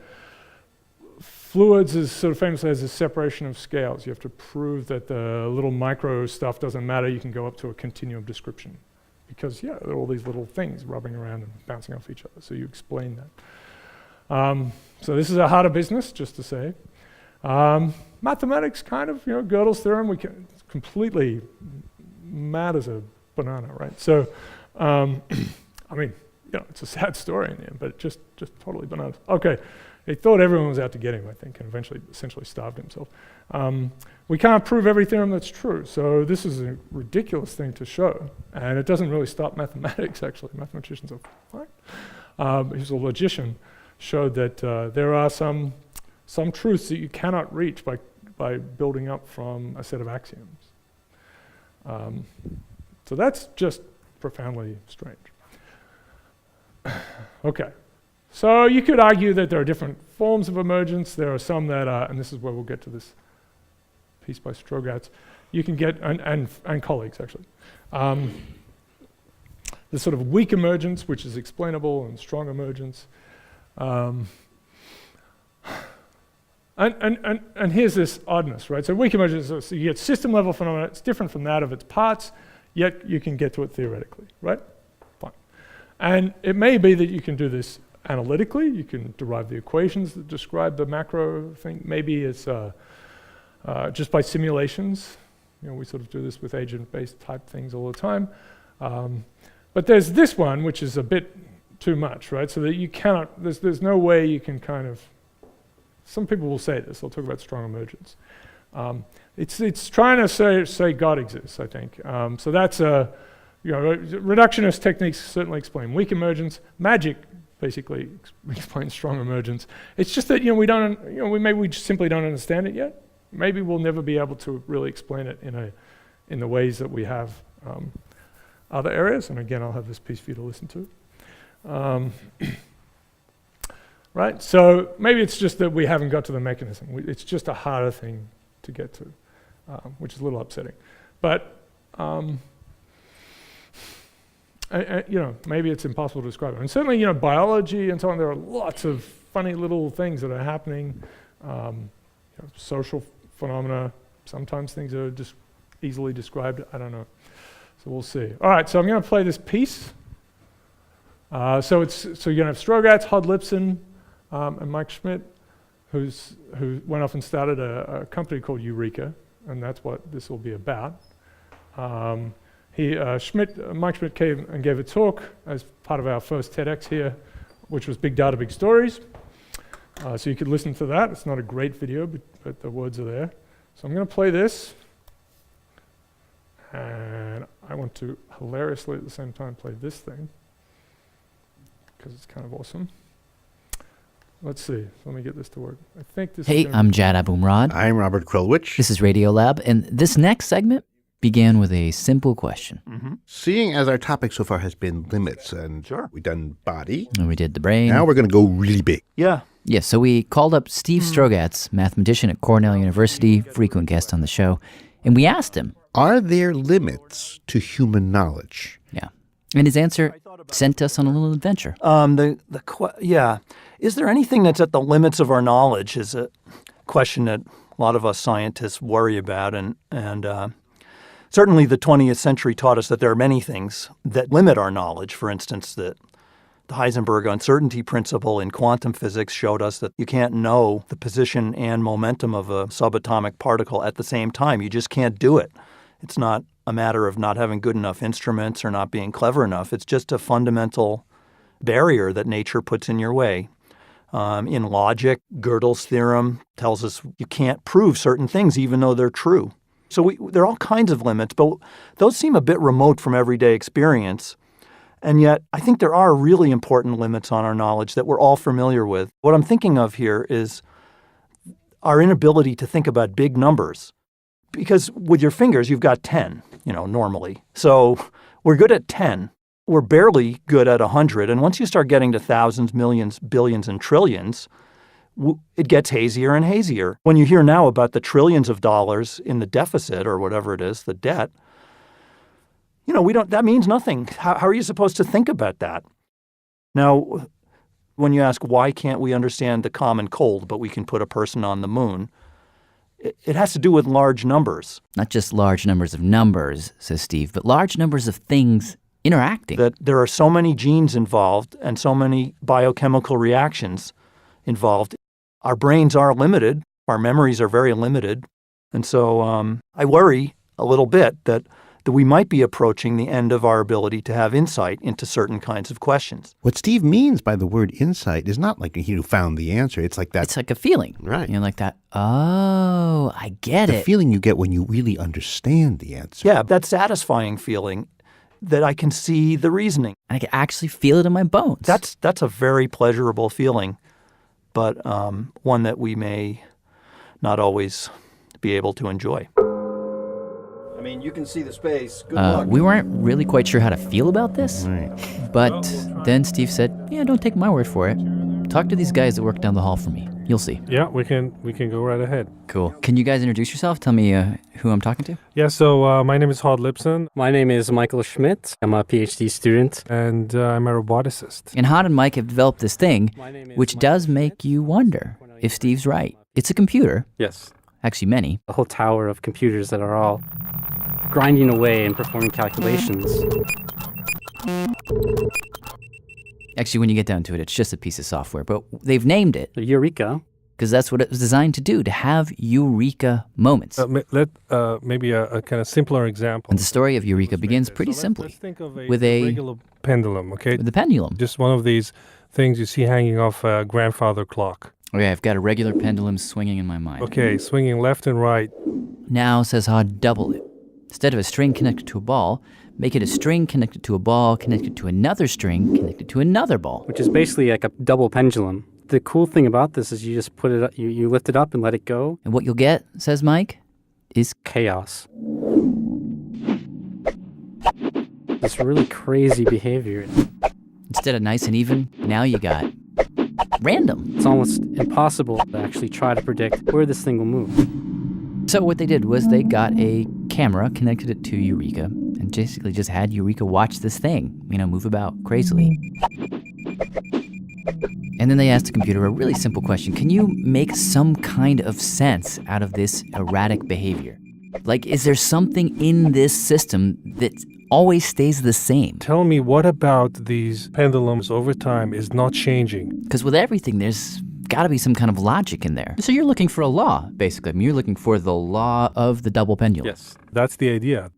Fluids is sort of famously as a separation of scales. You have to prove that the little micro stuff doesn't matter. You can go up to a continuum description because, there are all these little things rubbing around and bouncing off each other. So you explain that. So this is a harder business, just to say. Mathematics, kind of, Gödel's theorem, it's completely mad as a banana, right? So, it's a sad story in the end, but just totally bananas. Okay. He thought everyone was out to get him, I think, and eventually essentially starved himself. We can't prove every theorem that's true, so this is a ridiculous thing to show, and it doesn't really stop mathematics, actually. Mathematicians are fine. He's a logician, showed that there are some truths that you cannot reach by building up from a set of axioms. So that's just profoundly strange. Okay. So you could argue that there are different forms of emergence. There are some that are, and this is where we'll get to this piece by Strogatz, you can get, and colleagues actually. There's sort of weak emergence, which is explainable, and strong emergence. And here's this oddness, right? So weak emergence, so you get system level phenomena, it's different from that of its parts, yet you can get to it theoretically, right? Fine. And it may be that you can do this analytically, you can derive the equations that describe the macro thing. Maybe it's just by simulations. We sort of do this with agent-based type things all the time. But there's this one, which is a bit too much, right? So that you cannot, there's no way you can kind of, some people will say this, they'll talk about strong emergence. It's trying to say God exists, I think. So that's reductionist techniques certainly explain weak emergence. Magic basically explains strong emergence. It's just that we just simply don't understand it yet. Maybe we'll never be able to really explain it in the ways that we have other areas. And again, I'll have this piece for you to listen to. Right. So maybe it's just that we haven't got to the mechanism. It's just a harder thing to get to, which is a little upsetting. But maybe it's impossible to describe it. And certainly, biology and so on, there are lots of funny little things that are happening, social phenomena. Sometimes things are just easily described. I don't know. So we'll see. All right, so I'm going to play this piece. So you're going to have Strogatz, Hod Lipson, and Mike Schmidt, who went off and started a company called Eureka, and that's what this will be about. Mike Schmidt came and gave a talk as part of our first TEDx here, which was Big Data, Big Stories. So you could listen to that. It's not a great video, but the words are there. So I'm going to play this. And I want to hilariously at the same time play this thing, because it's kind of awesome. Let's see. Let me get this to work. I think this Hey, I'm Jad Abumrad. I'm Robert Krulwich. This is Radiolab, and this next segment began with a simple question. Mm-hmm. Seeing as our topic so far has been limits, and we've done body, And we did the brain. now we're going to go really big. Yeah. Yes, so we called up Steve Strogatz, mathematician at Cornell University, frequent guest on the show, and we asked him. Are there limits to human knowledge? Yeah. And his answer sent us on a little adventure. Is there anything that's at the limits of our knowledge is a question that a lot of us scientists worry about. And certainly the 20th century taught us that there are many things that limit our knowledge. For instance, that the Heisenberg uncertainty principle in quantum physics showed us that you can't know the position and momentum of a subatomic particle at the same time. You just can't do it. It's not a matter of not having good enough instruments or not being clever enough. It's just a fundamental barrier that nature puts in your way. In logic, Gödel's theorem tells us you can't prove certain things even though they're true. So there are all kinds of limits, but those seem a bit remote from everyday experience. And yet, I think there are really important limits on our knowledge that we're all familiar with. What I'm thinking of here is our inability to think about big numbers. Because with your fingers, you've got 10, normally. So we're good at 10. We're barely good at 100. And once you start getting to thousands, millions, billions, and trillions, it gets hazier and hazier. When you hear now about the trillions of dollars in the deficit or whatever it is, the debt, that means nothing. How are you supposed to think about that? Now, when you ask why can't we understand the common cold, but we can put a person on the moon, it has to do with large numbers. Not just large numbers of numbers, says Steve, but large numbers of things interacting. That there are so many genes involved and so many biochemical reactions involved. Our brains are limited. Our memories are very limited. And so I worry a little bit that we might be approaching the end of our ability to have insight into certain kinds of questions. What Steve means by the word insight is not like he found the answer. It's like that. It's like a feeling. Right. Like that, oh, I get it. The feeling you get when you really understand the answer. Yeah, that satisfying feeling that I can see the reasoning. And I can actually feel it in my bones. That's a very pleasurable feeling, but one that we may not always be able to enjoy. I mean, you can see the space. Good luck. We weren't really quite sure how to feel about this. Right. But then Steve said, don't take my word for it. Talk to these guys that work down the hall for me. You'll see. Yeah, we can go right ahead. Cool. Can you guys introduce yourself? Tell me who I'm talking to. Yeah, so my name is Hod Lipson, My name is Michael Schmidt. I'm a PhD student. and I'm a roboticist. And Hod and Mike have developed this thing, My name is which Michael does make you wonder if Steve's right. It's a computer, Yes. actually many. A whole tower of computers that are all grinding away and performing calculations. Actually, when you get down to it, it's just a piece of software, but they've named it Eureka. because that's what it was designed to do, to have eureka moments. Maybe a kind of simpler example. And the story of Eureka begins pretty simply, Let's think of with a regular pendulum, okay? with the pendulum. Just one of these things you see hanging off a grandfather clock. Okay, I've got a regular pendulum swinging in my mind. Okay, swinging left and right. Now, says Hod, double it. Instead of a string connected to a ball, make it a string connected to a ball, connected to another string, connected to another ball. Which is basically like a double pendulum. The cool thing about this is you just put it up, you lift it up and let it go. And what you'll get, says Mike, is Chaos. This really crazy behavior. instead of nice and even, now you got random. It's almost impossible to actually try to predict where this thing will move. So what they did was they got a camera, connected it to Eureka, and basically just had Eureka watch this thing, move about crazily. And then they asked the computer a really simple question. Can you make some kind of sense out of this erratic behavior? Like, is there something in this system that always stays the same? Tell me, what about these pendulums over time is not changing? Because with everything, there's got to be some kind of logic in there. So you're looking for a law, basically. I mean, you're looking for the law of the double pendulum. Yes, that's the idea.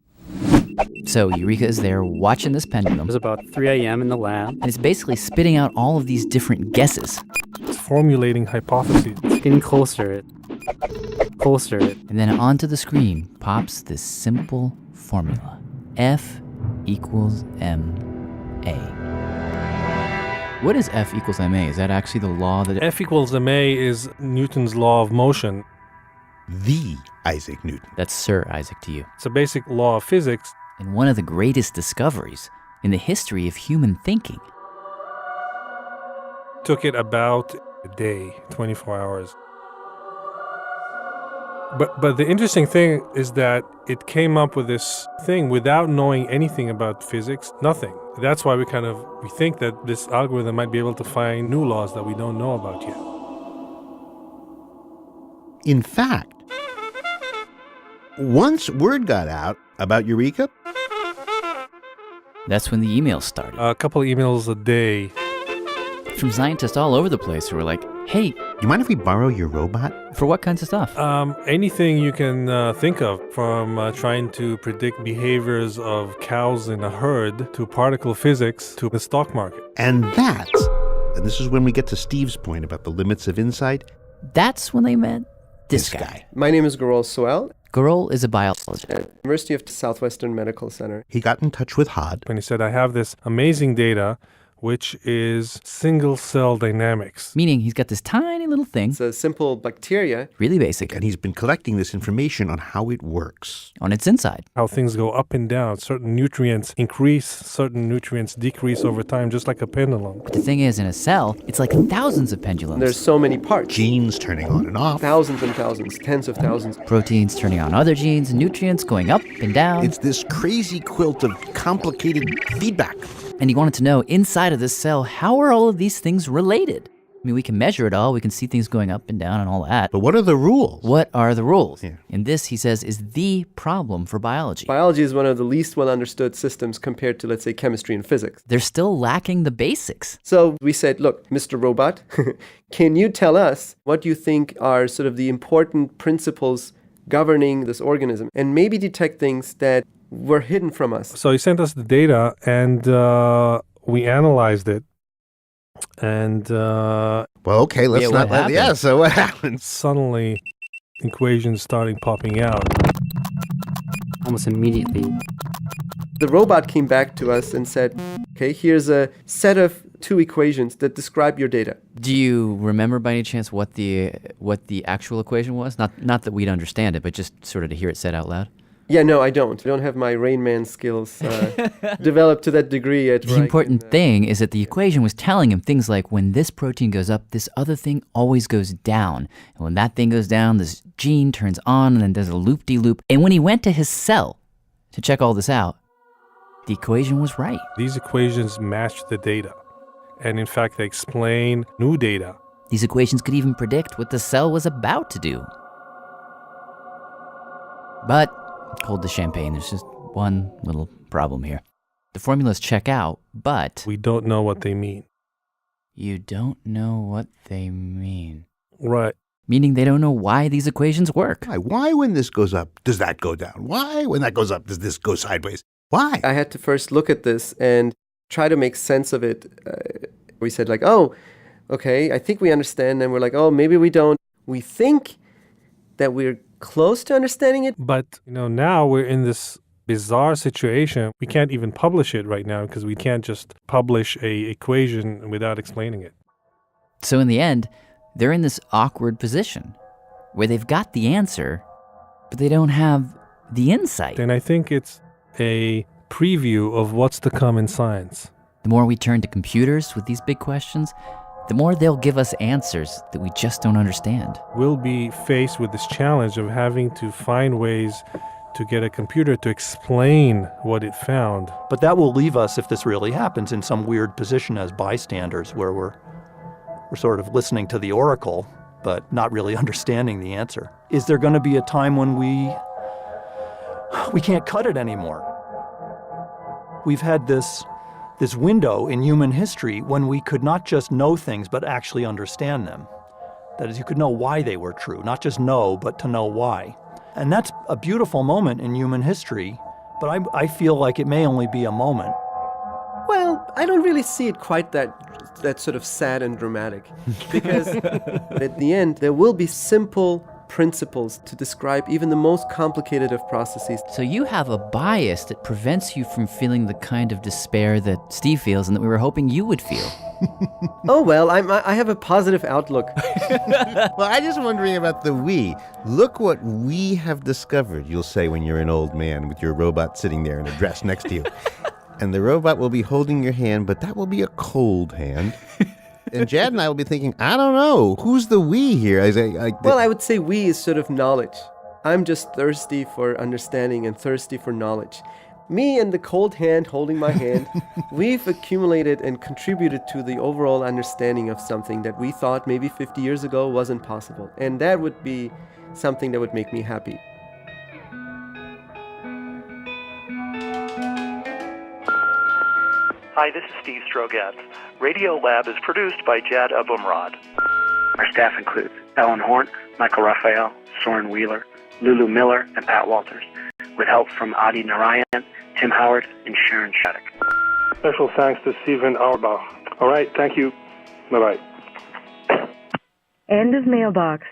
So Eureka is there watching this pendulum. It was about 3 a.m. in the lab. And it's basically spitting out all of these different guesses. It's formulating hypotheses. It's getting closer. Closer. And then onto the screen pops this simple formula. F equals ma. What is F equals ma? Is that actually the law that... F equals ma is Newton's law of motion. The Isaac Newton. That's Sir Isaac to you. It's a basic law of physics. And one of the greatest discoveries in the history of human thinking. Took it about a day, 24 hours. But the interesting thing is that it came up with this thing without knowing anything about physics, nothing. That's why we think that this algorithm might be able to find new laws that we don't know about yet. In fact, once word got out about Eureka, that's when the emails started. A couple of emails a day. From scientists all over the place who were like, hey, you mind if we borrow your robot? For what kinds of stuff? Anything you can think of, from trying to predict behaviors of cows in a herd, to particle physics, to the stock market. And this is when we get to Steve's point about the limits of insight. That's when they met this guy. My name is Gurul Soel. Gurul is a biologist at University of Southwestern Medical Center. He got in touch with Hod. And he said, I have this amazing data, which is single-cell dynamics. Meaning he's got this tiny little thing. It's a simple bacteria. Really basic. And he's been collecting this information on how it works. On its inside. How things go up and down. Certain nutrients increase, certain nutrients decrease over time, just like a pendulum. But the thing is, in a cell, it's like thousands of pendulums. There's so many parts. Genes turning on and off. Thousands and thousands, tens of thousands. Proteins turning on other genes, and nutrients going up and down. It's this crazy quilt of complicated feedback. And he wanted to know, inside of this cell, how are all of these things related? I mean, we can measure it all, we can see things going up and down and all that. But what are the rules? What are the rules? Yeah. And this, he says, is the problem for biology. Biology is one of the least well understood systems compared to, let's say, chemistry and physics. They're still lacking the basics. So we said, look, Mr. Robot, can you tell us what you think are sort of the important principles governing this organism, and maybe detect things that were hidden from us? So he sent us the data, and we analyzed it. And well, okay, let's not let. Yeah. So what happened? Suddenly, equations starting popping out. Almost immediately. The robot came back to us and said, okay, here's a set of 2 equations that describe your data. Do you remember by any chance what the actual equation was? Not that we'd understand it, but just sort of to hear it said out loud. Yeah, no, I don't. I don't have my Rain Man skills developed to that degree yet. The important thing is that the equation was telling him things like, when this protein goes up, this other thing always goes down. And when that thing goes down, this gene turns on and then does a loop-de-loop. And when he went to his cell to check all this out, the equation was right. These equations match the data. And in fact, they explain new data. These equations could even predict what the cell was about to do. But hold the champagne, there's just one little problem here. The formulas check out, but we don't know what they mean. You don't know what they mean. Right. Meaning they don't know why these equations work. Why when this goes up, does that go down? Why when that goes up, does this go sideways? Why? I had to first look at this and try to make sense of it. We said like, oh, okay, I think we understand. And we're like, oh, maybe we don't. We think that we're close to understanding it. But, now we're in this bizarre situation. We can't even publish it right now because we can't just publish a equation without explaining it. So in the end, they're in this awkward position where they've got the answer, but they don't have the insight. And I think it's a preview of what's to come in science. The more we turn to computers with these big questions, the more they'll give us answers that we just don't understand. We'll be faced with this challenge of having to find ways to get a computer to explain what it found. But that will leave us, if this really happens, in some weird position as bystanders where we're sort of listening to the oracle, but not really understanding the answer. Is there going to be a time when we can't cut it anymore? We've had this window in human history when we could not just know things, but actually understand them. That is, you could know why they were true, not just know, but to know why. And that's a beautiful moment in human history, but I feel like it may only be a moment. Well, I don't really see it quite that sort of sad and dramatic. Because at the end, there will be simple principles to describe even the most complicated of processes. So you have a bias that prevents you from feeling the kind of despair that Steve feels and that we were hoping you would feel. Oh, well, I have a positive outlook. Well, I'm just wondering about the we. Look what we have discovered, you'll say when you're an old man with your robot sitting there in a dress next to you. And the robot will be holding your hand, but that will be a cold hand. And Jad and I will be thinking, I don't know, who's the we here? Well, I would say we is sort of knowledge. I'm just thirsty for understanding and thirsty for knowledge. Me and the cold hand holding my hand, we've accumulated and contributed to the overall understanding of something that we thought maybe 50 years ago wasn't possible. And that would be something that would make me happy. Hi, this is Steve Strogatz. Radio Lab is produced by Jad Abumrad. Our staff includes Ellen Horn, Michael Raphael, Soren Wheeler, Lulu Miller, and Pat Walters, with help from Adi Narayan, Tim Howard, and Sharon Shattuck. Special thanks to Stephen Auerbach. All right, thank you. Bye-bye. End of mailbox.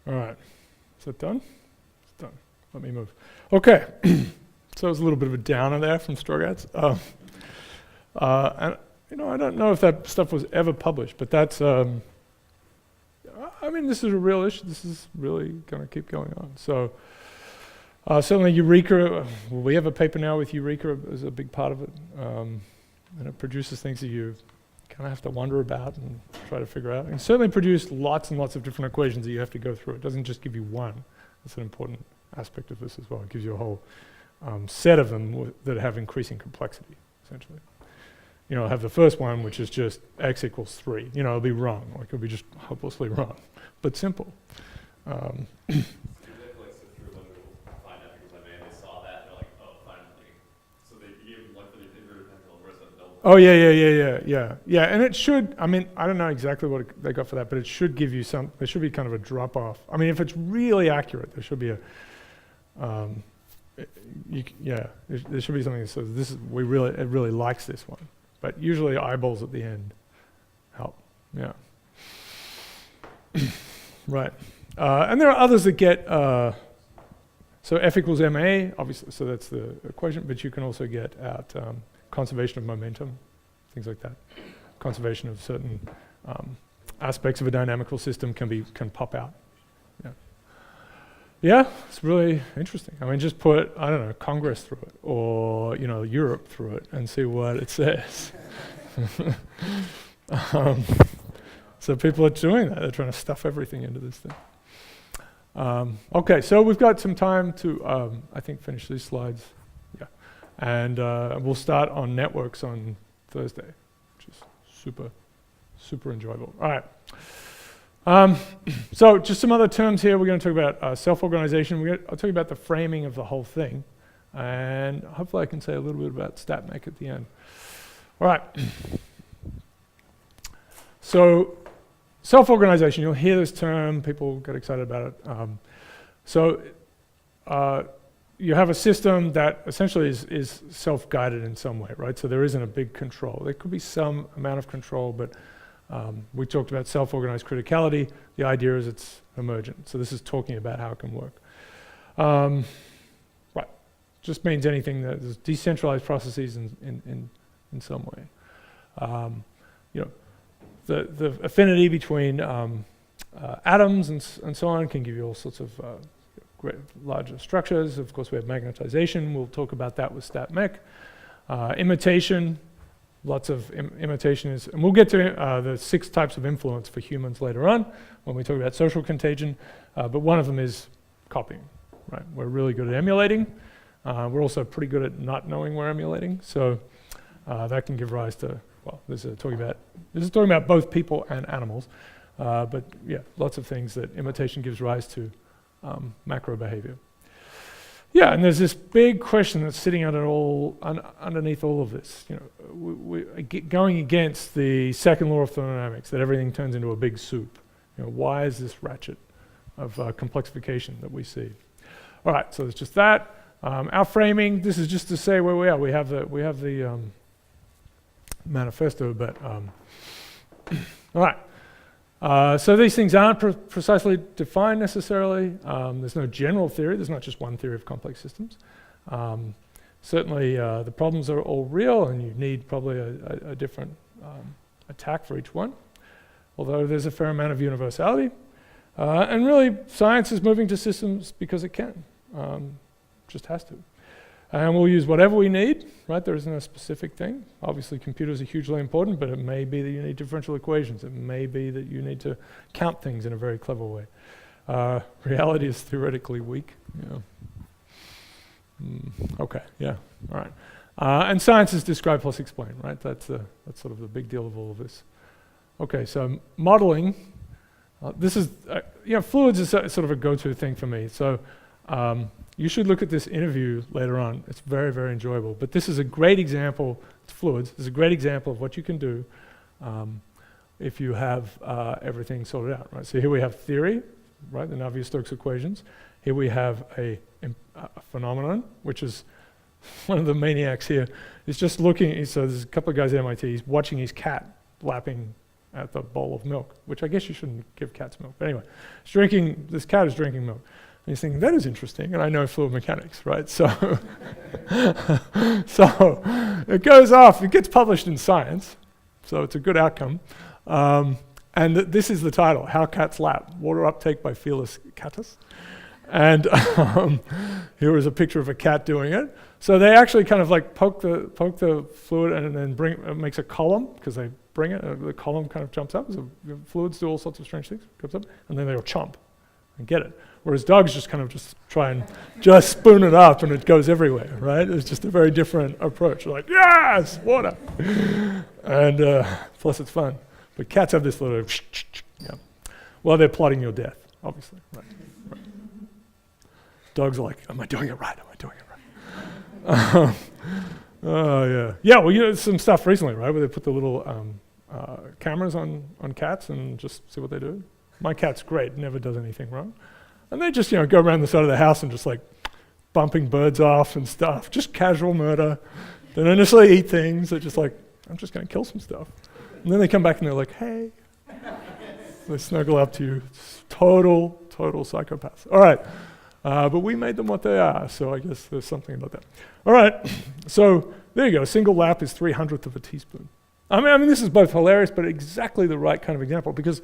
All right. Is that done? It's done. Let me move. Okay. So it was a little bit of a downer there from Strogatz. And, I don't know if that stuff was ever published, but that's, this is a real issue. This is really going to keep going on. So certainly Eureka, we have a paper now with Eureka as a big part of it. And it produces things that you kind of have to wonder about and try to figure out. And certainly produce lots and lots of different equations that you have to go through. It doesn't just give you one. That's an important aspect of this as well. It gives you a whole set of them that have increasing complexity, essentially. Have the first one, which is just x equals 3. It'll be wrong, like it'll be just hopelessly wrong, but simple. Oh, yeah. And it should, I don't know exactly what they got for that, but it should give you there should be kind of a drop off. If it's really accurate, there should be a, there should be something that says it really likes this one. But usually eyeballs at the end help. Yeah. Right. And there are others that get so F equals ma, obviously, so that's the equation, but you can also get out conservation of momentum, things like that. Conservation of certain aspects of a dynamical system can pop out. Yeah, it's really interesting. Just put, Congress through it, or, Europe through it, and see what it says. So people are doing that. They're trying to stuff everything into this thing. Okay, so we've got some time to, I think, finish these slides. Yeah, and we'll start on networks on Thursday, which is super, super enjoyable. All right. So just some other terms here. We're going to talk about self-organization. I'll tell you about the framing of the whole thing. And hopefully I can say a little bit about StatMech at the end. All right. So self-organization, you'll hear this term. People get excited about it. You have a system that essentially is self-guided in some way, right? So there isn't a big control. There could be some amount of control, but we talked about self-organized criticality. The idea is it's emergent. So this is talking about how it can work. Right. Just means anything that is decentralized processes in some way. The affinity between atoms and so on can give you all sorts of larger structures. Of course, we have magnetization. We'll talk about that with StatMech. Imitation. lots of imitation is, and we'll get to the 6 types of influence for humans later on when we talk about social contagion, but one of them is copying, right? We're really good at emulating. We're also pretty good at not knowing we're emulating, so that can give rise to, well, this is talking about both people and animals, but yeah, lots of things that imitation gives rise to macro behavior. Yeah, and there's this big question that's sitting underneath all of this. You know, we're going against the second law of thermodynamics, that everything turns into a big soup. You know, why is this ratchet of complexification that we see? All right, so it's just that. Our framing. This is just to say where we are. We have the manifesto, but all right. So these things aren't precisely defined necessarily. There's no general theory. There's not just one theory of complex systems. Certainly, the problems are all real, and you need probably a different attack for each one, although there's a fair amount of universality. And really, science is moving to systems because it can. Just has to. And we'll use whatever we need, right? There isn't a specific thing. Obviously, computers are hugely important, but it may be that you need differential equations. It may be that you need to count things in a very clever way. Reality is theoretically weak. Okay, yeah, all right. And science is describe plus explain, right? That's sort of the big deal of all of this. Okay, so modeling. This is, fluids is sort of a go-to thing for me. So you should look at this interview later on. It's very, very enjoyable. But this is a great example, it's fluids, this is a great example of what you can do if you have everything sorted out, right? So here we have theory, right, the Navier-Stokes equations. Here we have a phenomenon, which is one of the maniacs here. He's just looking, so there's a couple of guys at MIT, he's watching his cat lapping at the bowl of milk, which I guess you shouldn't give cats milk. But anyway, this cat is drinking milk. And he's thinking, that is interesting, and I know fluid mechanics, right? So, so it goes off, it gets published in Science, so it's a good outcome. And this is the title, How Cats Lap, Water Uptake by Felis Catus. And here is a picture of a cat doing it. So they actually kind of like poke the fluid and then it makes a column, because they bring it, the column kind of jumps up. So fluids do all sorts of strange things, comes up, and then they'll chomp and get it. Whereas dogs just kind of just try and just spoon it up and it goes everywhere, right? It's just a very different approach. They're like, yes, water. And plus it's fun. But cats have this little, well, they're plotting your death, obviously, right? Dogs are like, am I doing it right? Am I doing it right? Oh, yeah. Yeah, well, some stuff recently, right, where they put the little cameras on cats and just see what they do. My cat's great, never does anything wrong. And they just, go around the side of the house and just like bumping birds off and stuff. Just casual murder. They don't necessarily eat things. They're just like, I'm just going to kill some stuff. And then they come back and they're like, hey. They snuggle up to you. It's total psychopaths. All right. But we made them what they are, so I guess there's something about that. All right. So there you go. A single lap is 3/100 of a teaspoon. I mean, this is both hilarious, but exactly the right kind of example, because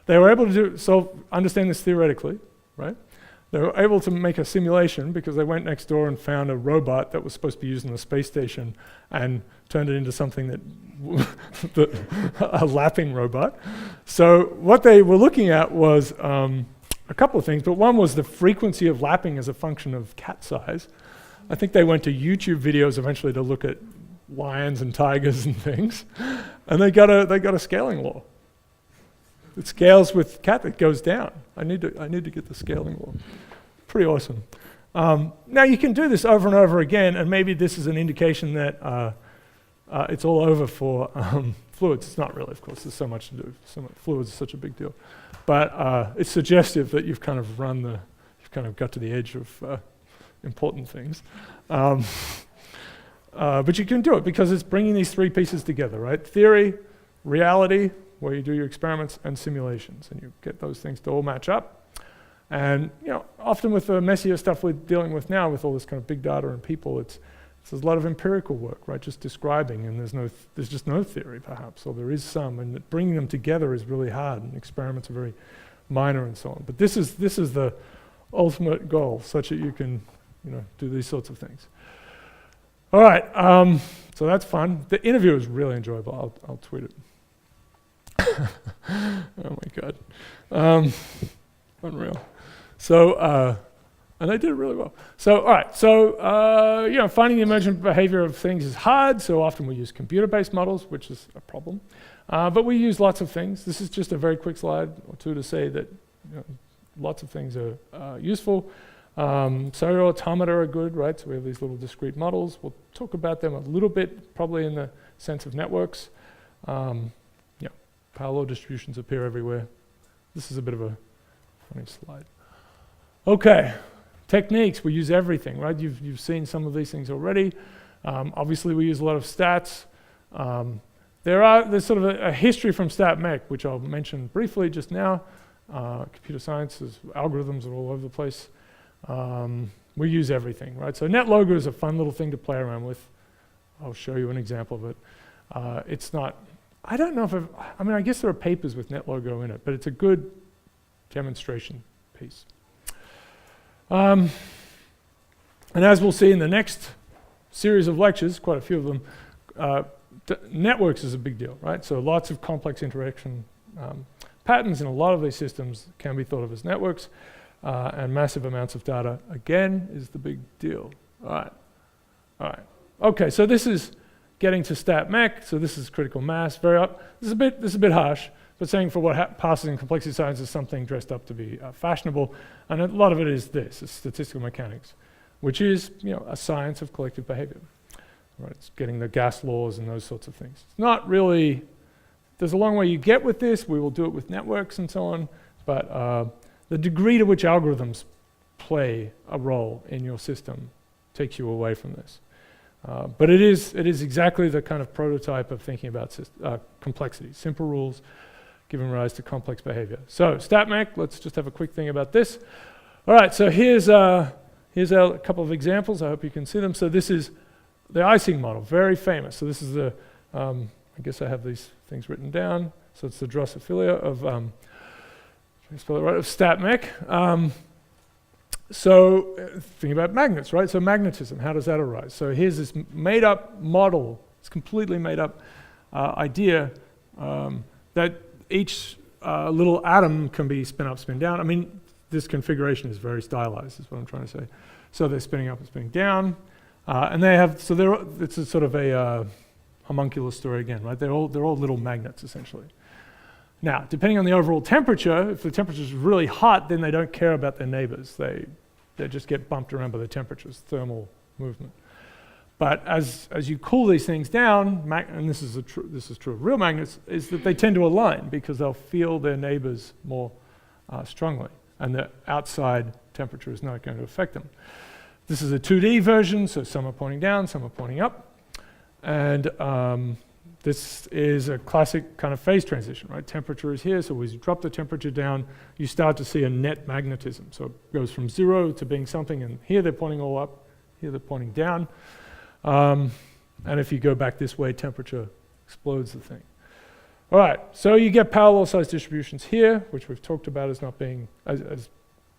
they were able to understand this theoretically, right? They were able to make a simulation because they went next door and found a robot that was supposed to be used in the space station and turned it into something that a lapping robot. So what they were looking at was a couple of things, but one was the frequency of lapping as a function of cat size. I think they went to YouTube videos eventually to look at lions and tigers and things, and they got a scaling law. It scales with cat, it goes down. I need to get the scaling law. Pretty awesome. Now you can do this over and over again, and maybe this is an indication that it's all over for fluids. It's not really, of course. There's so much to do. Fluids is such a big deal, but it's suggestive that you've kind of got to the edge of important things. But you can do it because it's bringing these 3 pieces together, right? Theory, reality, where you do your experiments, and simulations, and you get those things to all match up. And often with the messier stuff we're dealing with now, with all this kind of big data and people, there's a lot of empirical work, right? Just describing, and there's just no theory, perhaps, or there is some, and bringing them together is really hard, and experiments are very minor and so on. But this is the ultimate goal, such that you can, do these sorts of things. All right, so that's fun. The interview was really enjoyable. I'll tweet it. Oh my God. Unreal. So, and they did it really well. So, all right, so, finding the emergent behavior of things is hard, so often we use computer-based models, which is a problem. But we use lots of things. This is just a very quick slide or two to say that lots of things are useful. Serial automata are good, right? So we have these little discrete models. We'll talk about them a little bit, probably in the sense of networks. Parallel distributions appear everywhere. This is a bit of a funny slide. Okay, techniques. We use everything, right? You've seen some of these things already. Obviously, we use a lot of stats. There's sort of a history from StatMech, which I'll mention briefly just now. Computer sciences, algorithms are all over the place. We use everything, right? So NetLogo is a fun little thing to play around with. I'll show you an example of it. It's not, I don't know if I guess there are papers with NetLogo in it, but it's a good demonstration piece. And as we'll see in the next series of lectures, quite a few of them, networks is a big deal, right? So lots of complex interaction patterns in a lot of these systems can be thought of as networks, and massive amounts of data, again, is the big deal. All right. Okay, so this is getting to StatMech, so this is critical mass. This is a bit harsh, but saying for what passes in complexity science is something dressed up to be fashionable, and a lot of it is this, it's statistical mechanics, which is a science of collective behavior. Right, it's getting the gas laws and those sorts of things. It's not really, there's a long way you get with this. We will do it with networks and so on, but the degree to which algorithms play a role in your system takes you away from this. But it is exactly the kind of prototype of thinking about complexity, simple rules giving rise to complex behavior. So StatMech, let's just have a quick thing about this. All right, so here's a couple of examples. I hope you can see them. So this is the icing model, very famous. So this is the, I guess I have these things written down. So it's the Drosophila of, spell it right, of StatMech. So think about magnets, right? So magnetism, how does that arise? So here's this made up model, it's completely made up idea that each little atom can be spin up, spin down. I mean, this configuration is very stylized, is what I'm trying to say. So they're spinning up and spinning down. And they have, it's a sort of a homunculus story again, right? They're all little magnets, essentially. Now, depending on the overall temperature, if the temperature is really hot, then they don't care about their neighbors. They just get bumped around by the temperatures, thermal movement. But as you cool these things down, and this is true of real magnets, is that they tend to align because they'll feel their neighbors more strongly, and the outside temperature is not going to affect them. This is a 2D version, so some are pointing down, some are pointing up. And this is a classic kind of phase transition, right? Temperature is here, so as you drop the temperature down, you start to see a net magnetism. So it goes from 0 to being something, and here they're pointing all up, here they're pointing down. And if you go back this way, temperature explodes the thing. All right, so you get parallel size distributions here, which we've talked about as not being, as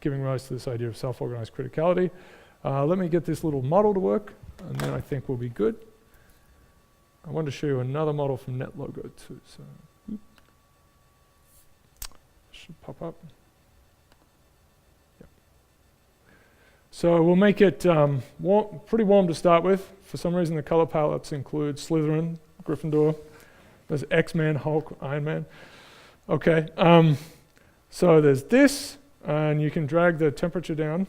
giving rise to this idea of self-organized criticality. Let me get this little model to work, and then I think we'll be good. I want to show you another model from NetLogo too. So, should pop up. Yep. So we'll make it pretty warm to start with. For some reason, the color palettes include Slytherin, Gryffindor. There's X-Men, Hulk, Iron Man. Okay. So there's this, and you can drag the temperature down.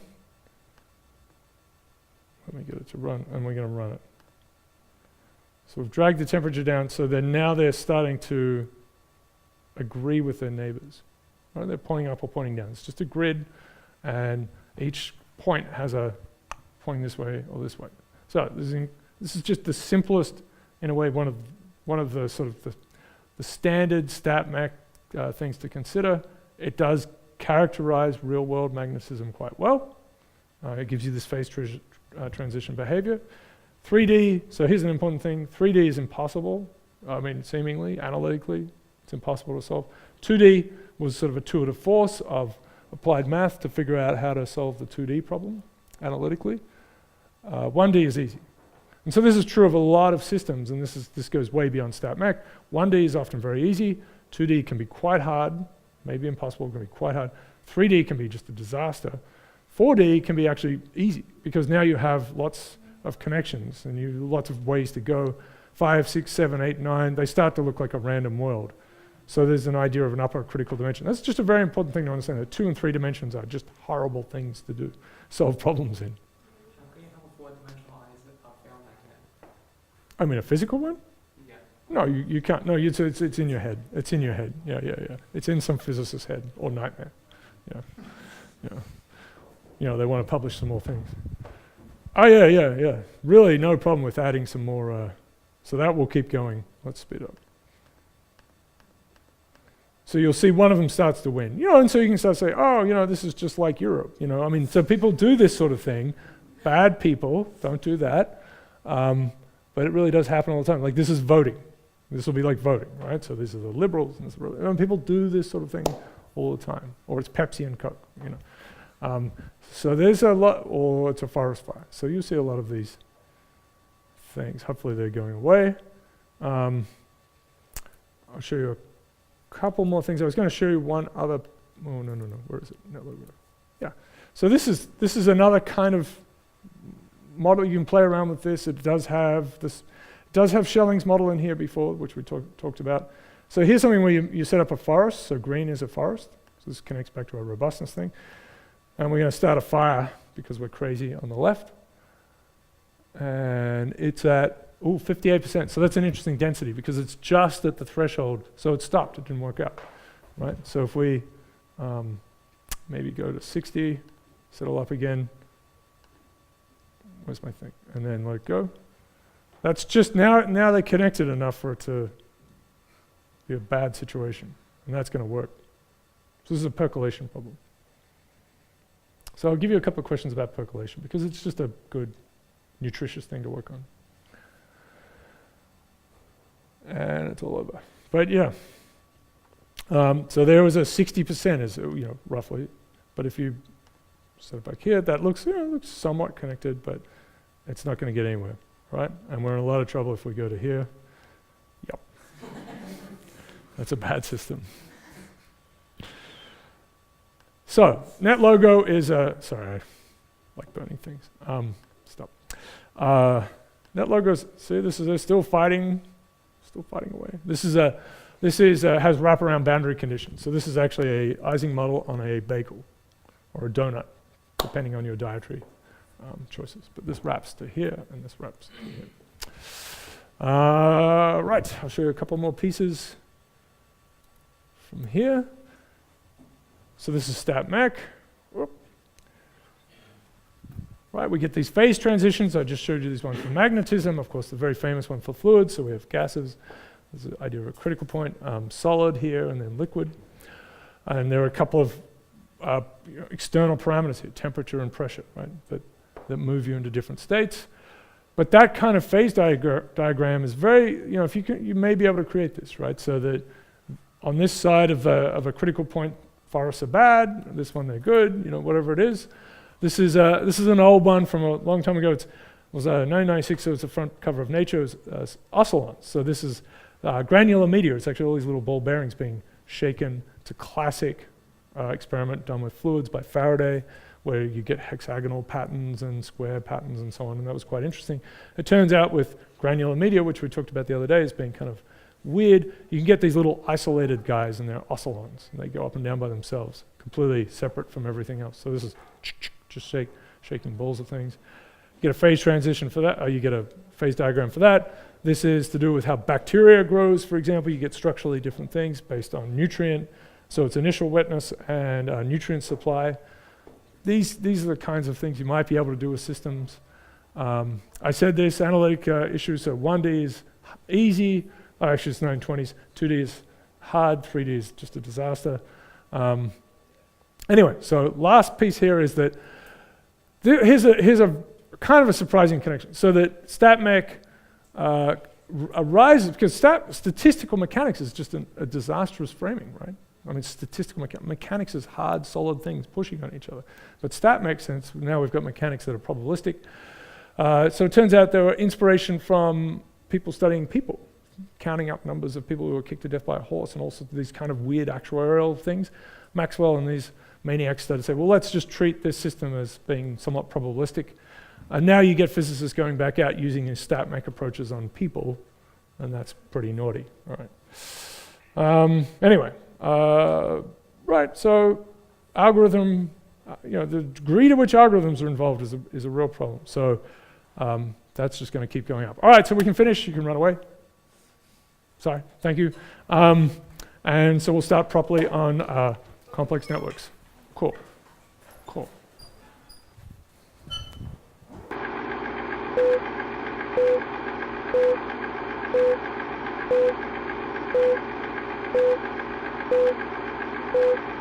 Let me get it to run, and we're going to run it. So we've dragged the temperature down, so then now they're starting to agree with their neighbors. Right? They're pointing up or pointing down. It's just a grid, and each point has a pointing this way or this way. So this is just the simplest, in a way, one of the sort of the standard StatMech things to consider. It does characterize real-world magnetism quite well. It gives you this phase transition behavior. 3D, so here's an important thing. 3D is impossible. I mean, seemingly, analytically, it's impossible to solve. 2D was sort of a tour de force of applied math to figure out how to solve the 2D problem analytically. 1D is easy. And so this is true of a lot of systems, and this goes way beyond StatMech. 1D is often very easy. 2D can be quite hard, maybe impossible, can be quite hard. 3D can be just a disaster. 4D can be actually easy, because now you have lots of connections and lots of ways to go. 5, 6, 7, 8, 9, they start to look like a random world. So there's an idea of an upper critical dimension. That's just a very important thing to understand, that 2 and 3 dimensions are just horrible things to do, solve problems in. I mean, a physical one? Yeah. No, you can't. No, it's in your head. It's in your head. Yeah. It's in some physicist's head, or nightmare. Yeah. They want to publish some more things. Oh, yeah. Really no problem with adding some more. So that will keep going. Let's speed up. So you'll see one of them starts to win. And so you can start to say, oh, this is just like Europe. So people do this sort of thing. Bad people don't do that. But it really does happen all the time. Like, this is voting. This will be like voting, right? So these are the liberals. And people do this sort of thing all the time. Or it's Pepsi and Coke, So there's a lot, or it's a forest fire. So you see a lot of these things. Hopefully they're going away. I'll show you a couple more things. I was going to show you one other. Oh, no. Where is it? No logo. Yeah. So this is another kind of model. You can play around with this. It does have Schelling's model in here before, which we talked about. So here's something where you set up a forest. So green is a forest. So this connects back to our robustness thing. And we're going to start a fire because we're crazy on the left. And it's at 58%. So that's an interesting density because it's just at the threshold. So it stopped. It didn't work out, right? So if we maybe go to 60, settle up again. Where's my thing? And then let it go. That's just now they're connected enough for it to be a bad situation. And that's going to work. So this is a percolation problem. So I'll give you a couple of questions about percolation because it's just a good, nutritious thing to work on. And it's all over. But yeah. So there was a 60% is roughly. But if you set it back here, that looks somewhat connected, but it's not going to get anywhere, right? And we're in a lot of trouble if we go to here. Yep. That's a bad system. So net logo is sorry, I like burning things. Stop. Net logos. See, they're still fighting away. This has wraparound boundary conditions. So this is actually a Ising model on a bagel or a donut, depending on your dietary choices. But this wraps to here, and this wraps to here. Right, I'll show you a couple more pieces from here. So this is StatMech. Whoop. Right, we get these phase transitions. I just showed you this one for magnetism. Of course, the very famous one for fluids. So we have gases. There's the idea of a critical point. Solid here, and then liquid. And there are a couple of external parameters here, temperature and pressure, right, that move you into different states. But that kind of phase diagram is very, if you may be able to create this, right? So that on this side of a critical point, forests are bad. This one they're good. Whatever it is. This is an old one from a long time ago. It was 1996. So it's the front cover of Nature. It was oscillons. So this is granular meteor. It's actually all these little ball bearings being shaken. It's a classic experiment done with fluids by Faraday, where you get hexagonal patterns and square patterns and so on, and that was quite interesting. It turns out with granular meteor, which we talked about the other day as being kind of weird, you can get these little isolated guys, and they're oscillons, and they go up and down by themselves, completely separate from everything else. So this is just shaking balls of things. You get a phase transition for that, or you get a phase diagram for that. This is to do with how bacteria grows, for example. You get structurally different things based on nutrient. So it's initial wetness and nutrient supply. These are the kinds of things you might be able to do with systems. I said this, analytic issues, so 1D is easy, actually it's 920s, 2D is hard, 3D is just a disaster. Anyway, so last piece here is that here's a kind of a surprising connection. So that StatMech arises, because statistical mechanics is just a disastrous framing, right? I mean, statistical mechanics is hard, solid things pushing on each other. But stat makes sense. Now we've got mechanics that are probabilistic. So it turns out there were inspiration from people studying people, counting up numbers of people who were kicked to death by a horse and also these kind of weird actuarial things. Maxwell and these maniacs started to say, well, let's just treat this system as being somewhat probabilistic. And now you get physicists going back out using these stat-mech approaches on people, and that's pretty naughty. All right. Anyway, right, so algorithm, the degree to which algorithms are involved is a real problem. So that's just going to keep going up. All right, so we can finish. You can run away. Sorry, thank you. And so we'll start properly on complex networks. Cool. Cool. Thank you.